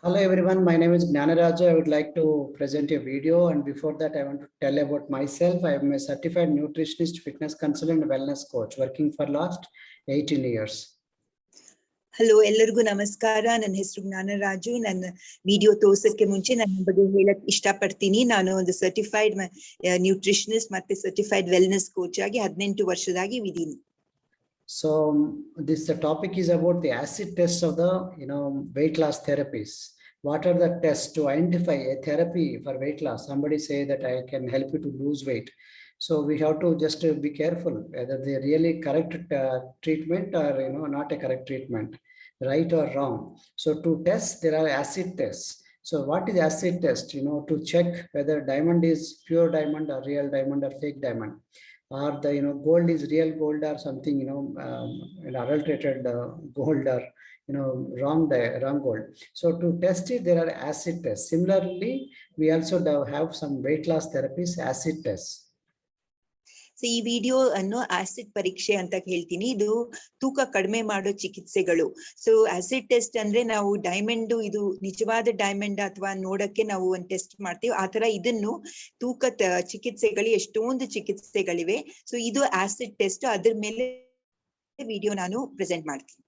Hello everyone, my name is Gnanaraju. I would like to present a video, and before that I want to tell about myself. I am a certified nutritionist, fitness consultant, wellness coach working for last 18 years. Hello ಎಲ್ಲರಿಗೂ ನಮಸ್ಕಾರ. ನನ್ನ ಹೆಸರು ಜ್ಞಾನರಾಜು. ನನ್ನ video ತೋರ್ಸಕ್ಕೆ ಮುಂಚೆ ನನ್ನ ಬಗ್ಗೆ ಹೇಳಕ್ ಇಷ್ಟಪಡ್ತೀನಿ. ನಾನು ಒಂದು ಸರ್ಟಿಫೈಡ್ ನ್ಯೂಟ್ರಿಷನಿಸ್ಟ್ ಮತ್ತೆ ಸರ್ಟಿಫೈಡ್ ವೆಲ್ನೆಸ್ ಕೋಚ್ ಆಗಿ 18 ವರ್ಷದಾಗಿ ಇದ್ದೀನಿ. So this topic is about the acid tests of the weight loss therapies. What are the tests to identify a therapy for weight loss? Somebody say that I can help you to lose weight. So we have to just be careful whether they really correct treatment or not a correct treatment, right or wrong. So to test, there are acid tests. So what is acid test? To check whether diamond is pure diamond or real diamond or fake diamond, or the gold is real gold or something adulterated gold, or wrong gold. So to test it, there are acid tests. Similarly, we also have some weight loss therapies, acid tests. So ಈ video ಅನ್ನು acid ಪರೀಕ್ಷೆ ಅಂತ ಹೇಳ್ತೀನಿ. ಇದು ತೂಕ ಕಡಿಮೆ ಮಾಡೋ ಚಿಕಿತ್ಸೆಗಳು. ಸೊ ಆಸಿಡ್ ಟೆಸ್ಟ್ ಅಂದ್ರೆ ನಾವು ಡೈಮಂಡ್, ಇದು ನಿಜವಾದ ಡೈಮಂಡ್ ಅಥವಾ ನೋಡಕ್ಕೆ ನಾವು ಒಂದು ಟೆಸ್ಟ್ ಮಾಡ್ತೀವಿ. ಆತರ ಇದನ್ನು ತೂಕ ಚಿಕಿತ್ಸೆಗಳು ಎಷ್ಟೊಂದು ಚಿಕಿತ್ಸೆಗಳಿವೆ. ಸೊ ಇದು ಆಸಿಡ್ ಟೆಸ್ಟ್. ಅದ್ರ ಮೇಲೆ ವಿಡಿಯೋ ನಾನು ಪ್ರೆಸೆಂಟ್ ಮಾಡ್ತೀನಿ.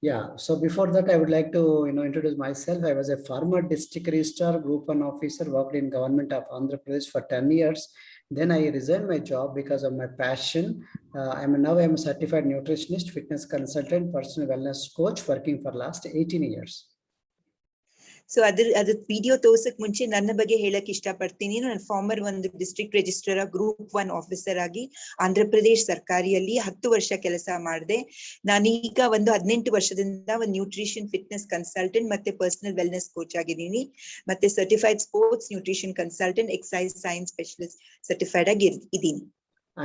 Yeah, so before that I would like to introduce myself. I was a former district registrar, group 1 officer, worked in government of Andhra Pradesh for 10 years. Then I resigned my job because of my passion. Now I'm a certified nutritionist, fitness consultant, personal wellness coach working for last 18 years. So ಅದ್ರ video ತೋರ್ಸಕ್ ಮುಂಚೆ ನನ್ನ ಬಗ್ಗೆ ಹೇಳಕ್ ಇಷ್ಟಪಡ್ತೀನಿ. ನಾನು farmer ಒಂದು district registrar, group 1 officer ಆಗಿ ಆಂಧ್ರ ಪ್ರದೇಶ್ ಸರ್ಕಾರಿಯಲ್ಲಿ 10 ವರ್ಷ ಕೆಲಸ ಮಾಡಿದೆ. ನಾನೀಗ ಒಂದು 18 ವರ್ಷದಿಂದ ಒಂದು ನ್ಯೂಟ್ರಿಷನ್ ಫಿಟ್ನೆಸ್ ಕನ್ಸಲ್ಟೆಂಟ್ ಮತ್ತೆ ಪರ್ಸನಲ್ ವೆಲ್ನೆಸ್ ಕೋಚ್ ಆಗಿದ್ದೀನಿ. ಮತ್ತೆ certified sports nutrition consultant, exercise science specialist certified ಆಗಿ ಇದ್ದೀನಿ.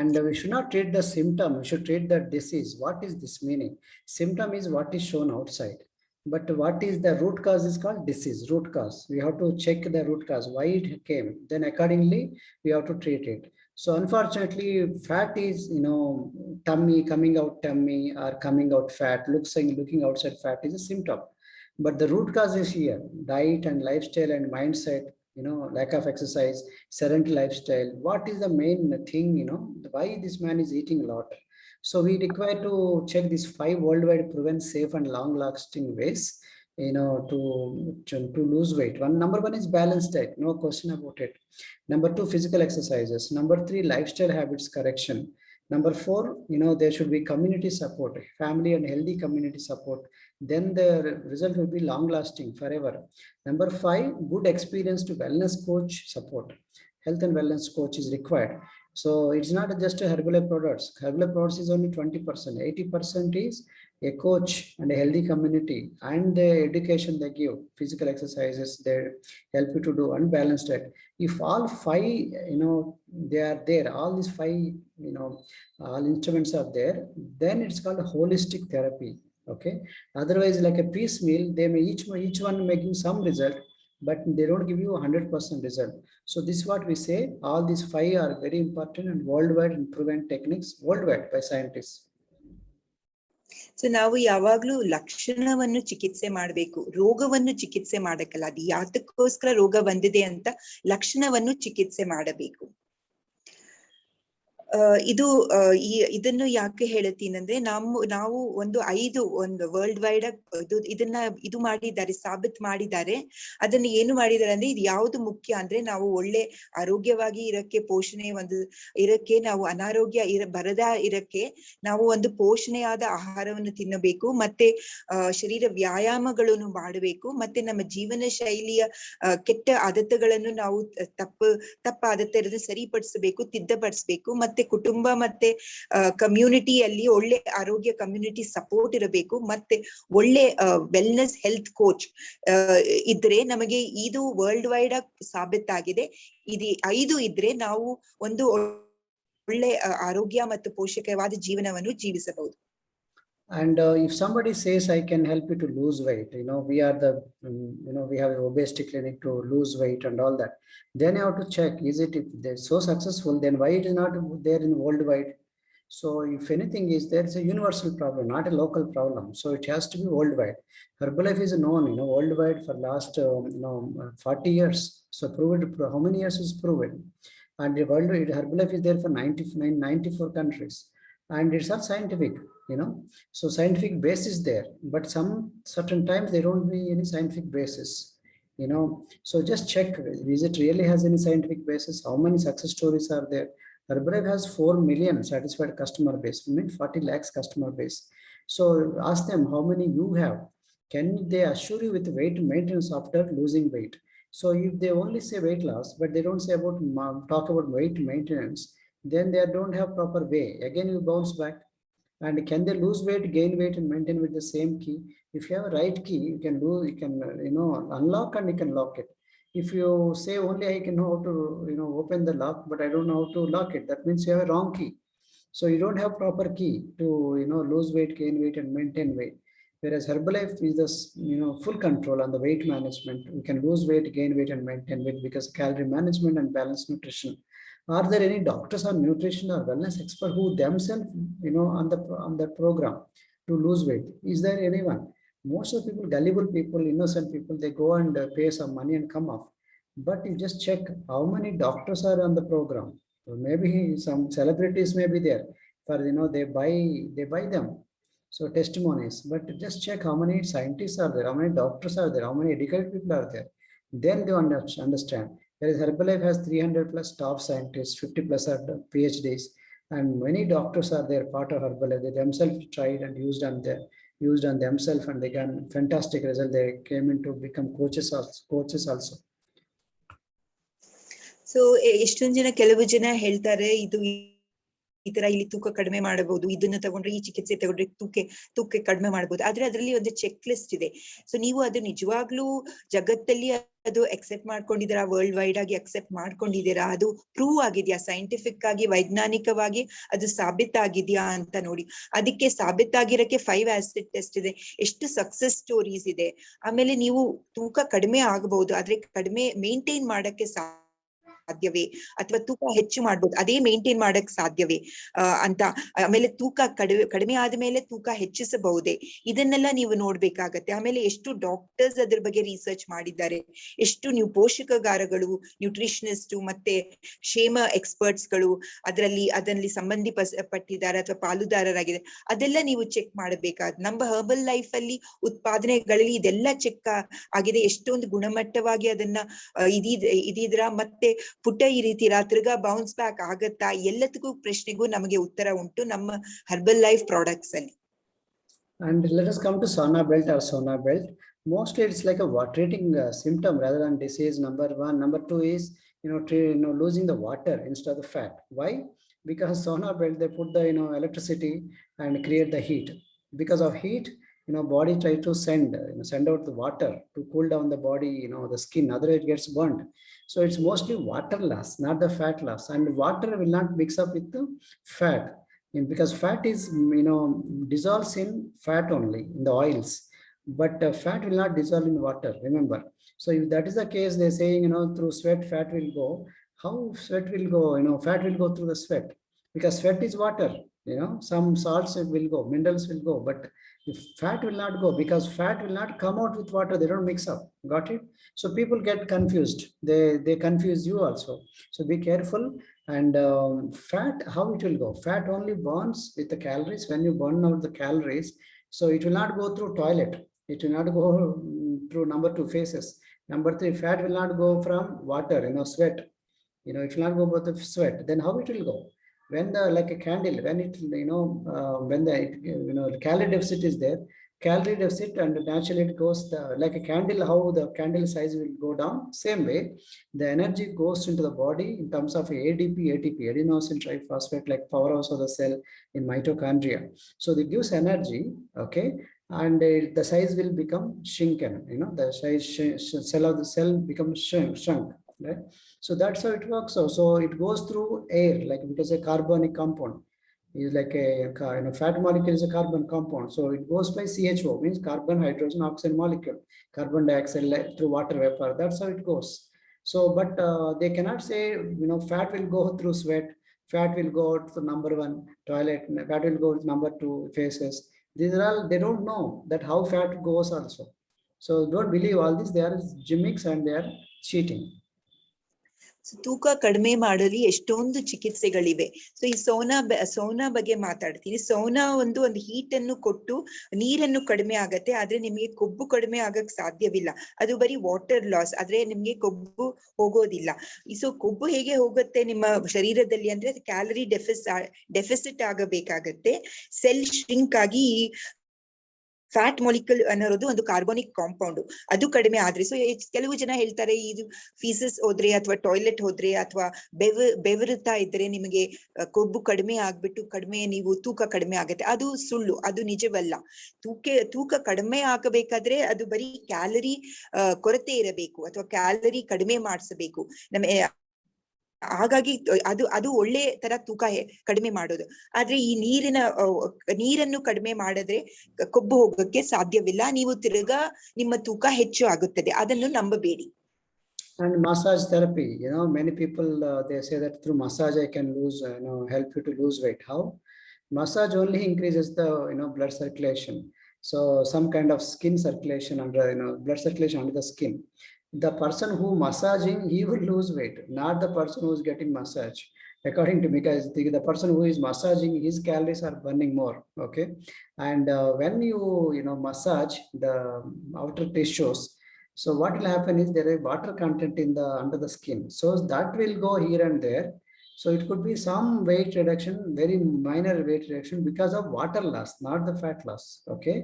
And we should not treat the symptom, we should treat the disease. What is this meaning? Symptom is what is shown outside, but what is the root cause is called disease, root cause. We have to check the root cause, why it came, then accordingly we have to treat it. So unfortunately, fat is tummy, coming out tummy or coming out fat, looking outside fat is a symptom, but the root cause is here: diet and lifestyle and mindset, lack of exercise, sedentary lifestyle. What is the main thing, why this man is eating a lot? So we require to check these 5 worldwide proven safe and long lasting ways to lose weight. Number one is balanced diet, no question about it. Number 2, physical exercises. Number 3, lifestyle habits correction. Number 4, there should be community support, family and healthy community support. Then the result will be long lasting forever. Number 5, good experience to wellness coach support. Health and wellness coach is required. So it's not just a Herbalife products. Herbalife products is only 20%. 80% is a coach and a healthy community and the education they give, physical exercises they help you to do, unbalanced diet. If all 5, they are there, all these 5, all instruments are there, then it's called a holistic therapy. Okay. Otherwise, like a piecemeal, they may each one making some result, but they don't give you 100% result. So this is what we say, all these 5 are very important and worldwide and proven techniques worldwide by scientists. So ನಾವು ಯಾವಾಗ್ಲೂ ಲಕ್ಷಣವನ್ನು ಚಿಕಿತ್ಸೆ ಮಾಡ್ಬೇಕು, ರೋಗವನ್ನು ಚಿಕಿತ್ಸೆ ಮಾಡಕ್ಕಲ್ಲ. ಅದು ಯಾತಕ್ಕೋಸ್ಕರ ರೋಗ ಬಂದಿದೆ ಅಂತ ಲಕ್ಷಣವನ್ನು ಚಿಕಿತ್ಸೆ ಮಾಡಬೇಕು. ಇದನ್ನು ಯಾಕೆ ಹೇಳುತ್ತೀನಂದ್ರೆ, ನಾವು ಒಂದು 5 ವರ್ಲ್ಡ್ ವೈಡ್ ಇದು ಮಾಡಿದ್ದಾರೆ, ಸಾಬೀತ್ ಮಾಡಿದ್ದಾರೆ. ಅದನ್ನ ಏನು ಮಾಡಿದ್ದಾರೆ ಅಂದ್ರೆ, ಇದು ಯಾವ್ದು ಮುಖ್ಯ ಅಂದ್ರೆ, ನಾವು ಒಳ್ಳೆ ಆರೋಗ್ಯವಾಗಿ ಇರಕ್ಕೆ, ಪೋಷಣೆ ಇರಕ್ಕೆ, ನಾವು ಅನಾರೋಗ್ಯ ಬರದ ಇರಕ್ಕೆ ನಾವು ಒಂದು ಪೋಷಣೆಯಾದ ಆಹಾರವನ್ನು ತಿನ್ನಬೇಕು, ಮತ್ತೆ ಶರೀರ ವ್ಯಾಯಾಮಗಳನ್ನು ಮಾಡಬೇಕು, ಮತ್ತೆ ನಮ್ಮ ಜೀವನ ಶೈಲಿಯ ಕೆಟ್ಟ ಆದತ್ತುಗಳನ್ನು ನಾವು ತಪ್ಪ ಆದತ್ತನ್ನು ಸರಿಪಡಿಸಬೇಕು, ತಿದ್ದಪಡಿಸಬೇಕು. ಮತ್ತೆ ಕುಟುಂಬ ಮತ್ತೆ ಕಮ್ಯುನಿಟಿಯಲ್ಲಿ ಒಳ್ಳೆ ಆರೋಗ್ಯ ಕಮ್ಯುನಿಟಿ ಸಪೋರ್ಟ್ ಇರಬೇಕು. ಮತ್ತೆ ಒಳ್ಳೆ ವೆಲ್ನೆಸ್ ಹೆಲ್ತ್ ಕೋಚ್ ಇದ್ರೆ, ನಮಗೆ ಇದು ವರ್ಲ್ಡ್ ವೈಡ್ ಆಗಿ ಸಾಬೀತಾಗಿದೆ. ಇದು 5 ಇದ್ರೆ ನಾವು ಒಂದು ಒಳ್ಳೆ ಆರೋಗ್ಯ ಮತ್ತು ಪೋಷಕವಾದ ಜೀವನವನ್ನು ಜೀವಿಸಬಹುದು. And if somebody says I can help you to lose weight, we are the we have an obesity clinic to lose weight and all that, then you have to check, is it, if they're so successful, then why it is not there in worldwide? So if anything is there, it's a universal problem, not a local problem. So it has to be worldwide. Herbalife is known, worldwide for last, 40 years. So how many years is proven? And the world Herbalife is there for 94 countries, and it's all scientific, So scientific base is there, but some certain times they don't be any scientific basis, So just check, is it really has any scientific basis? How many success stories are there? Herbalife has 4 million satisfied customer base, 40 lakhs customer base. So ask them how many you have. Can they assure you with weight maintenance after losing weight? So if they only say weight loss, but they don't say about talk about weight maintenance, then they don't have proper way. Again, you bounce back. And can they lose weight, gain weight, and maintain with the same key? If you have a right key, you can unlock and you can lock it. If you say only I can know how to open the lock, but I don't know how to lock it, that means you have a wrong key. So you don't have proper key to lose weight, gain weight, and maintain weight. Whereas Herbalife is this full control on the weight management. We can lose weight, gain weight, and maintain weight because calorie management and balanced nutrition. Are there any doctors or nutrition or wellness expert who themselves on the program to lose weight? Is there anyone? Most of the people, gullible people, innocent people, they go and pay some money and come off. But you just check how many doctors are on the program. So maybe some celebrities may be there, for they buy them. So testimonies, but just check how many scientists are there, how many doctors are there, how many educated people are there. Then they understand. Whereas Herbalife has 300 plus top scientists, 50 plus are PhDs, and many doctors are there part of Herbalife. They themselves tried and used on themselves, and they got fantastic result. They came into become coaches also. So ಎಷ್ಟೊಂದ್ ಜನ ಕೆಲವು ಜನ ಹೇಳ್ತಾರೆ ಇದು ಈ ತರ ಇಲ್ಲಿ ತೂಕ ಕಡಿಮೆ ಮಾಡಬಹುದು, ಇದನ್ನ ತಗೊಂಡ್ರೆ ಈ ಚಿಕಿತ್ಸೆ ತಗೊಂಡ್ರೆ ತೂಕ ಕಡಿಮೆ ಮಾಡಬಹುದು. ಆದ್ರೆ ಅದರಲ್ಲಿ ಒಂದು ಚೆಕ್ ಲಿಸ್ಟ್ ಇದೆ. ಸೊ ನೀವು ಅದು ನಿಜವಾಗ್ಲೂ ಜಗತ್ತಲ್ಲಿ ಅದು ಅಕ್ಸೆಪ್ಟ್ ಮಾಡ್ಕೊಂಡಿದ್ದೀರಾ, ವರ್ಲ್ಡ್ ವೈಡ್ ಆಗಿ ಅಕ್ಸೆಪ್ಟ್ ಮಾಡ್ಕೊಂಡಿದ್ದೀರಾ, ಅದು ಪ್ರೂವ್ ಆಗಿದ್ಯಾ, ಸೈಂಟಿಫಿಕ್ ಆಗಿ ವೈಜ್ಞಾನಿಕವಾಗಿ ಅದು ಸಾಬೀತಾಗಿದ್ಯಾ ಅಂತ ನೋಡಿ. ಅದಕ್ಕೆ ಸಾಬೀತಾಗಿರಕ್ಕೆ 5 ಆಸಿಡ್ ಟೆಸ್ಟ್ ಇದೆ, ಎಷ್ಟು ಸಕ್ಸಸ್ ಸ್ಟೋರೀಸ್ ಇದೆ. ಆಮೇಲೆ ನೀವು ತೂಕ ಕಡಿಮೆ ಆಗಬಹುದು, ಆದ್ರೆ ಕಡಿಮೆ ಮೇಂಟೈನ್ ಮಾಡಕ್ಕೆ ಸಾಧ್ಯವೇ, ಅಥವಾ ತೂಕ ಹೆಚ್ಚು ಮಾಡ್ಬೋದು, ಅದೇ ಮೇಂಟೈನ್ ಮಾಡಕ್ ಸಾಧ್ಯವೇ ಅಂತ. ಆಮೇಲೆ ತೂಕ ಕಡಿಮೆ ಆದ್ಮೇಲೆ ತೂಕ ಹೆಚ್ಚಿಸಬಹುದೇ, ಇದನ್ನೆಲ್ಲ ನೀವು ನೋಡ್ಬೇಕಾಗತ್ತೆ. ಆಮೇಲೆ ಎಷ್ಟು ಡಾಕ್ಟರ್ಸ್ ಅದ್ರ ಬಗ್ಗೆ ರಿಸರ್ಚ್ ಮಾಡಿದ್ದಾರೆ, ಎಷ್ಟು ನೀವು ಪೋಷಕಾಗಾರಗಳು, ನ್ಯೂಟ್ರಿಷನಿಸ್ಟ್ ಮತ್ತೆ ಕ್ಷೇಮ ಎಕ್ಸ್ಪರ್ಟ್ಸ್ ಗಳು ಅದರಲ್ಲಿ ಸಂಬಂಧಪಟ್ಟಿದ್ದಾರೆ ಅಥವಾ ಪಾಲುದಾರರಾಗಿದೆ, ಅದೆಲ್ಲ ನೀವು ಚೆಕ್ ಮಾಡಬೇಕಾದ. ನಮ್ಮ ಹರ್ಬಲ್ ಲೈಫ್ ಅಲ್ಲಿ ಉತ್ಪಾದನೆಗಳಲ್ಲಿ ಇದೆಲ್ಲ ಚೆಕ್ ಆಗಿದೆ. ಎಷ್ಟೊಂದು ಗುಣಮಟ್ಟವಾಗಿ ಅದನ್ನ ಇದಿದ್ರ ಮತ್ತೆ ಪುಟ್ಟ ಈ ರೀತಿ ತಿರ್ಗಾ ಬೌನ್ಸ್ ಬ್ಯಾಕ್ ಆಗತ್ತಾ, ಎಲ್ಲದಕ್ಕೂ ಪ್ರಶ್ನೆಗೂ ನಮಗೆ ಉತ್ತರ ಉಂಟು ನಮ್ಮ ಹರ್ಬಲ್ ಲೈಫ್ ಪ್ರಾಡಕ್ಟ್ಸ್ ಅಲ್ಲಿ. And let us come to sauna belt or sauna belt. Mostly it's like a treating symptom rather than disease. Number one. Number two is losing the water instead of the fat. Why? Because sauna belt, they put the electricity and create the heat. Because of heat, body try to send out the water to cool down the body, the skin, otherwise it gets burnt. So it's mostly water loss, not the fat loss. And water will not mix up with the fat, because fat is dissolves in fat only, in the oils, but fat will not dissolve in water, remember. So if that is the case, they're saying through sweat fat will go. How sweat will go? Fat will go through the sweat, because sweat is water. Some salts will go, minerals will go, but if fat will not go, because fat will not come out with water. They don't mix up. Got it? So people get confused. They confuse you also. So be careful. And fat, how it will go? Fat only burns with the calories. When you burn out the calories, so it will not go through toilet. It will not go through number 2 phases. Number 3, fat will not go from water, sweat. It will not go about the sweat. Then how it will go? When like a candle, when it when the calorie deficit is there, calorie deficit, and naturally it goes like a candle, how the candle size will go down, same way the energy goes into the body in terms of ADP, ATP, adenosine triphosphate, like powerhouse of the cell in mitochondria. So it gives energy, okay, and the size will become shrunken, the size cell of the cell becomes shrunk, right? So that's how it works. So it goes through air, like, because a carbonic compound is like a fat molecule is a carbon compound. So it goes by CHO, means carbon, hydrogen, oxygen molecule, carbon dioxide through water vapor. That's how it goes. So, but they cannot say, fat will go through sweat, fat will go out to number 1 toilet, fat will go to number 2 faces. These are all, they don't know that how fat goes also. So don't believe all this, they are gimmicks and they are cheating. ತೂಕ ಕಡಿಮೆ ಮಾಡಲು ಎಷ್ಟೊಂದು ಚಿಕಿತ್ಸೆಗಳಿವೆ. So ಈ sauna ಬಗ್ಗೆ ಮಾತಾಡ್ತೀನಿ. Sauna ಒಂದು heat ಅನ್ನು ಕೊಟ್ಟು ನೀರನ್ನು ಕಡಿಮೆ ಆಗತ್ತೆ, ಆದ್ರೆ ನಿಮಗೆ ಕೊಬ್ಬು ಕಡಿಮೆ ಆಗಕ್ ಸಾಧ್ಯವಿಲ್ಲ. ಅದು ಬರೀ ವಾಟರ್ ಲಾಸ್, ಆದ್ರೆ ನಿಮ್ಗೆ ಕೊಬ್ಬು ಹೋಗೋದಿಲ್ಲ. ಸೊ ಕೊಬ್ಬು ಹೇಗೆ ಹೋಗುತ್ತೆ ನಿಮ್ಮ ಶರೀರದಲ್ಲಿ ಅಂದ್ರೆ ಕ್ಯಾಲರಿ ಡೆಫಿಸಿಟ್ ಆಗಬೇಕಾಗತ್ತೆ. ಸೆಲ್ ಶ್ರಿಂಕ್ ಆಗಿ ಈ ಫ್ಯಾಟ್ ಮಾಲಿಕ್ಯೂಲ್ ಅನ್ನೋದು ಒಂದು ಕಾರ್ಬೋನಿಕ್ ಕಾಂಪೌಂಡ್, ಅದು ಕಡಿಮೆ ಆದ್ರೆ. ಸೊ ಕೆಲವು ಜನ ಹೇಳ್ತಾರೆ ಇದು ಫೀಸಸ್ ಹೋದ್ರೆ ಅಥವಾ ಟಾಯ್ಲೆಟ್ ಹೋದ್ರೆ ಅಥವಾ ಬೆವರುತ್ತಾ ಇದ್ರೆ ನಿಮಗೆ ಕೊಬ್ಬು ಕಡಿಮೆ ಆಗ್ಬಿಟ್ಟು ನೀವು ತೂಕ ಕಡಿಮೆ ಆಗತ್ತೆ. ಅದು ಸುಳ್ಳು, ಅದು ನಿಜವಲ್ಲ. ತೂಕ ಕಡಿಮೆ ಆಗಬೇಕಾದ್ರೆ ಅದು ಬರೀ ಕ್ಯಾಲರಿ ಕೊರತೆ ಇರಬೇಕು ಅಥವಾ ಕ್ಯಾಲರಿ ಕಡಿಮೆ ಮಾಡಿಸಬೇಕು. ಹಾಗಾಗಿ ಅದು ಒಳ್ಳೆ ತರ ತೂಕ ಕಡಿಮೆ ಮಾಡೋದು. ಆದ್ರೆ ಈ ನೀರನ್ನು ಕಡಿಮೆ ಮಾಡಿದ್ರೆ ಕೊಬ್ಬು ಹೋಗಕ್ಕೆ ಸಾಧ್ಯವಿಲ್ಲ. ನೀವು ತಿರ್ಗಾ ನಿಮ್ಮ ತೂಕ ಹೆಚ್ಚು ಆಗುತ್ತದೆ, ಅದನ್ನು ನಂಬಬೇಡಿ. And massage therapy, many people they say that through massage I can lose, help you to lose weight. How? Massage only increases the blood circulation. So some kind of skin circulation under blood circulation under the skin. The person who massaging, he will lose weight, not the person who is getting massage, according to me, because the person who is massaging, his calories are burning more. Okay. And when you massage the outer tissues, so what will happen is there is water content in the under the skin, so that will go here and there. So it could be some weight reduction, very minor weight reduction because of water loss, not the fat loss. Okay.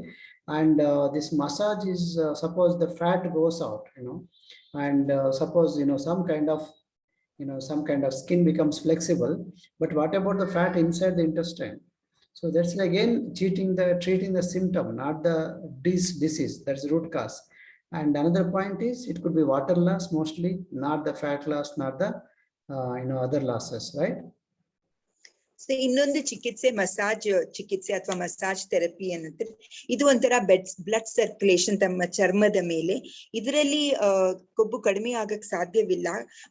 And this massage is suppose the fat goes out, and suppose some kind of skin becomes flexible, but what about the fat inside the intestine? So that's again treating the symptom, not the disease. That's root cause. And another point is it could be water loss mostly, not the fat loss, not the other losses, right? So ಇನ್ನೊಂದು ಚಿಕಿತ್ಸೆ massage ಚಿಕಿತ್ಸೆ ಅಥವಾ massage therapy ಅನ್ನಂದ್ರೆ ಇದು ಒಂಥರ blood circulation ತಮ್ಮ ಚರ್ಮದ ಮೇಲೆ. ಇದರಲ್ಲಿ ಕೊಬ್ಬು ಕಡಿಮೆ ಆಗಕ್ ಸಾಧ್ಯವಿಲ್ಲ.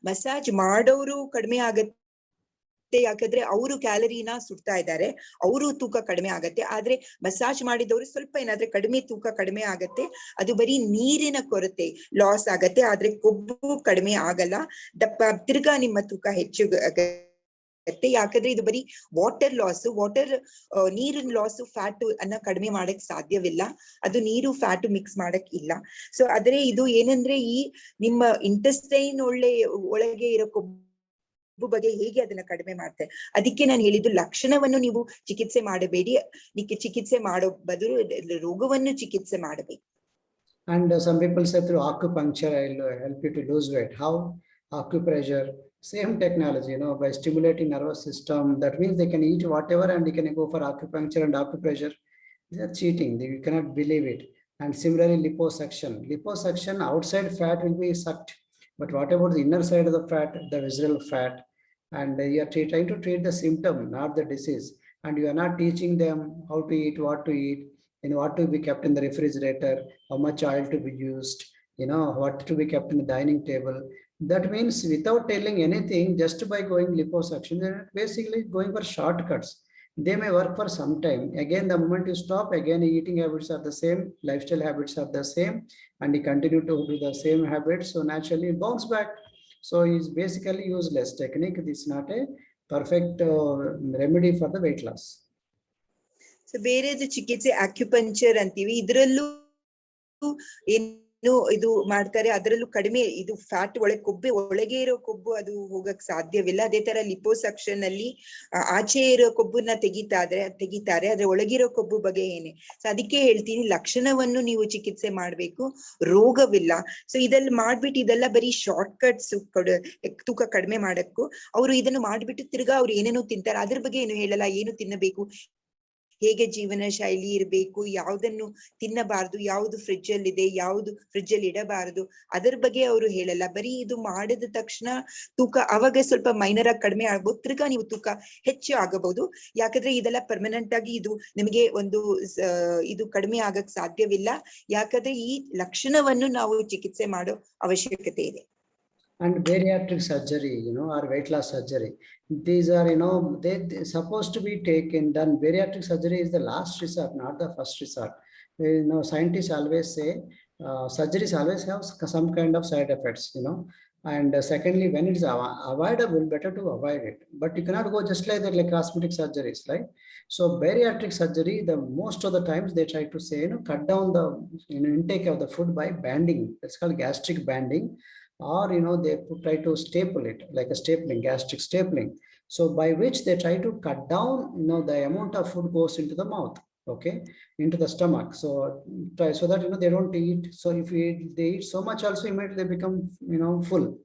ಮಸಾಜ್ ಮಾಡೋರು ಕಡಿಮೆ ಆಗತ್ತೆ, ಯಾಕಂದ್ರೆ ಅವರು ಕ್ಯಾಲರಿನ ಸುಡ್ತಾ ಇದ್ದಾರೆ, ಅವರು ತೂಕ ಕಡಿಮೆ ಆಗತ್ತೆ. ಆದ್ರೆ ಮಸಾಜ್ ಮಾಡಿದವರು ಸ್ವಲ್ಪ ಏನಾದ್ರೆ ಕಡಿಮೆ ತೂಕ ಕಡಿಮೆ ಆಗತ್ತೆ, ಅದು ಬರೀ ನೀರಿನ ಕೊರತೆ ಲಾಸ್ ಆಗತ್ತೆ, ಆದ್ರೆ ಕೊಬ್ಬು ಕಡಿಮೆ ಆಗಲ್ಲ. ತಿರ್ಗಾ ನಿಮ್ಮ ತೂಕ ಹೆಚ್ಚು ಯಾಕಂದ್ರೆ ಇದು ಬರೀ ವಾಟರ್ ನೀರಿನ ಲಾಸ್ ಫ್ಯಾಟ್ ಅನ್ನ ಕಡಿಮೆ ಮಾಡಕ್ ಸಾಧ್ಯವಿಲ್ಲ. ಅದು ನೀರು ಫ್ಯಾಟ್ ಮಿಕ್ಸ್ ಮಾಡಕ್ ಇಲ್ಲ. ಸೊ ಆದ್ರೆ ಇದು ಏನಂದ್ರೆ ಈ ನಿಮ್ಮ ಇಂಟೆಸ್ಟೈನ್ ಒಳಗೆ ಇರೋ ಕೊಬ್ಬು ಬಗ್ಗೆ ಹೇಗೆ ಅದನ್ನ ಕಡಿಮೆ ಮಾಡ್ತಾರೆ. ಅದಕ್ಕೆ ನಾನು ಹೇಳಿದ್ದು ಲಕ್ಷಣವನ್ನು ನೀವು ಚಿಕಿತ್ಸೆ ಮಾಡಬೇಡಿ, ಚಿಕಿತ್ಸೆ ಮಾಡೋ ಬದಲು ರೋಗವನ್ನು ಚಿಕಿತ್ಸೆ ಮಾಡಬೇಕು. And some people say through acupuncture I will help you to lose weight. How? Acupressure, same technology, by stimulating nervous system. That means they can eat whatever and you can go for acupuncture and acupressure. They are cheating. You cannot believe it. And similarly, liposuction, outside fat will be sucked, but what about the inner side of the fat, the visceral fat? And you are trying to treat the symptom, not the disease. And you are not teaching them how to eat, what to eat, what to be kept in the refrigerator, how much oil to be used, what to be kept in the dining table. That means without telling anything, just by going liposuction, they're basically going for shortcuts. They may work for some time. Again, the moment you stop, again, eating habits are the same, lifestyle habits are the same, and you continue to do the same habits. So naturally it bounce back. So it's basically useless technique. It's not a perfect remedy for the weight loss. So ಬೇರೆದು ಚಿಕಿತ್ಸೆ acupuncture ಅಂತೀವಿ. ಇದ್ರಲ್ಲೂ ಇದು ಮಾಡ್ತಾರೆ, ಅದರಲ್ಲೂ ಕಡಿಮೆ ಇದು fat ಒಳಗೆ ಇರೋ ಕೊಬ್ಬು ಅದು ಹೋಗಕ್ ಸಾಧ್ಯವಿಲ್ಲ. ಅದೇ ತರ ಲಿಪೋಸಕ್ಷನ್ ಅಲ್ಲಿ ಆಚೆ ಇರೋ ಕೊಬ್ಬನ್ನ ತೆಗಿತಾರೆ, ಆದ್ರೆ ಒಳಗಿರೋ ಕೊಬ್ಬು ಬಗ್ಗೆ ಏನೇ. ಸೊ ಅದಕ್ಕೆ ಹೇಳ್ತೀನಿ ಲಕ್ಷಣವನ್ನು ನೀವು ಚಿಕಿತ್ಸೆ ಮಾಡ್ಬೇಕು, ರೋಗವಿಲ್ಲ. ಸೊ ಇದೆಲ್ಲ ಮಾಡ್ಬಿಟ್ಟು ಇದೆಲ್ಲ ಬರೀ ಶಾರ್ಟ್ ಕಟ್ಸ್ ತೂಕ ಕಡಿಮೆ ಮಾಡಕ್ಕೂ. ಅವರು ಇದನ್ನು ಮಾಡ್ಬಿಟ್ಟು ತಿರ್ಗಾ ಅವ್ರು ಏನೇನೋ ತಿಂತಾರೆ, ಅದ್ರ ಬಗ್ಗೆ ಏನು ಹೇಳಲ್ಲ. ಏನು ತಿನ್ನಬೇಕು, ಹೇಗೆ ಜೀವನ ಶೈಲಿ ಇರಬೇಕು, ಯಾವ್ದನ್ನು ತಿನ್ನಬಾರದು, ಯಾವ್ದು ಫ್ರಿಡ್ಜ್ ಅಲ್ಲಿ ಇದೆ, ಯಾವ್ದು ಫ್ರಿಡ್ಜ್ ಅಲ್ಲಿ ಇಡಬಾರದು, ಅದರ ಬಗ್ಗೆ ಅವರು ಹೇಳಲ್ಲ. ಬರೀ ಇದು ಮಾಡಿದ ತಕ್ಷಣ ತೂಕ ಅವಾಗ ಸ್ವಲ್ಪ ಮೈನರ್ ಆಗಿ ಕಡಿಮೆ ಆಗ್ಬೋದು, ತಿರ್ಗಾ ನೀವು ತೂಕ ಹೆಚ್ಚು ಆಗಬಹುದು. ಯಾಕಂದ್ರೆ ಇದೆಲ್ಲ ಪರ್ಮನೆಂಟ್ ಆಗಿ ಇದು ನಿಮಗೆ ಇದು ಕಡಿಮೆ ಆಗಕ್ ಸಾಧ್ಯವಿಲ್ಲ. ಯಾಕಂದ್ರೆ ಈ ಲಕ್ಷಣವನ್ನು ನಾವು ಚಿಕಿತ್ಸೆ ಮಾಡೋ ಅವಶ್ಯಕತೆ ಇದೆ. And bariatric surgery, or weight loss surgery. These are, they're supposed to be done. Bariatric surgery is the last resort, not the first resort. Scientists always say surgeries always have some kind of side effects. And secondly, when it is avoidable, better to avoid it. But you cannot go just like that, like cosmetic surgeries, right? So bariatric surgery, the most of the times they try to say, cut down the intake of the food by banding. That's called gastric banding, or they try to staple it like a stapling, gastric stapling, so by which they try to cut down the amount of food goes into the mouth, okay, into the stomach. So try so that they don't eat. So if they eat so much also, immediately they become full.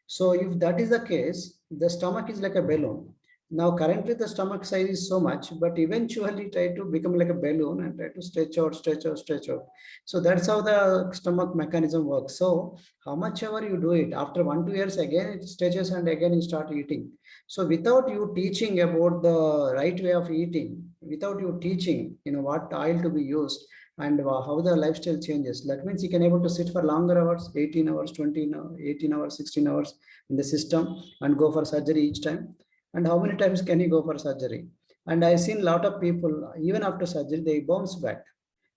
So if that is the case, the stomach is like a balloon. Now currently the stomach size is so much, but eventually try to become like a balloon and try to stretch out, stretch out, stretch out. So that's how the stomach mechanism works. So how much ever you do it, after 1-2 years again it stretches and again you start eating. So without you teaching about the right way of eating, without you teaching, what oil to be used, and how the lifestyle changes, that means you can able to sit for longer hours, 18 hours, 20, 18 hours, 16 hours in the system, and go for surgery each time. And how many times can you go for surgery? And I've seen a lot of people, even after surgery, they bounce back.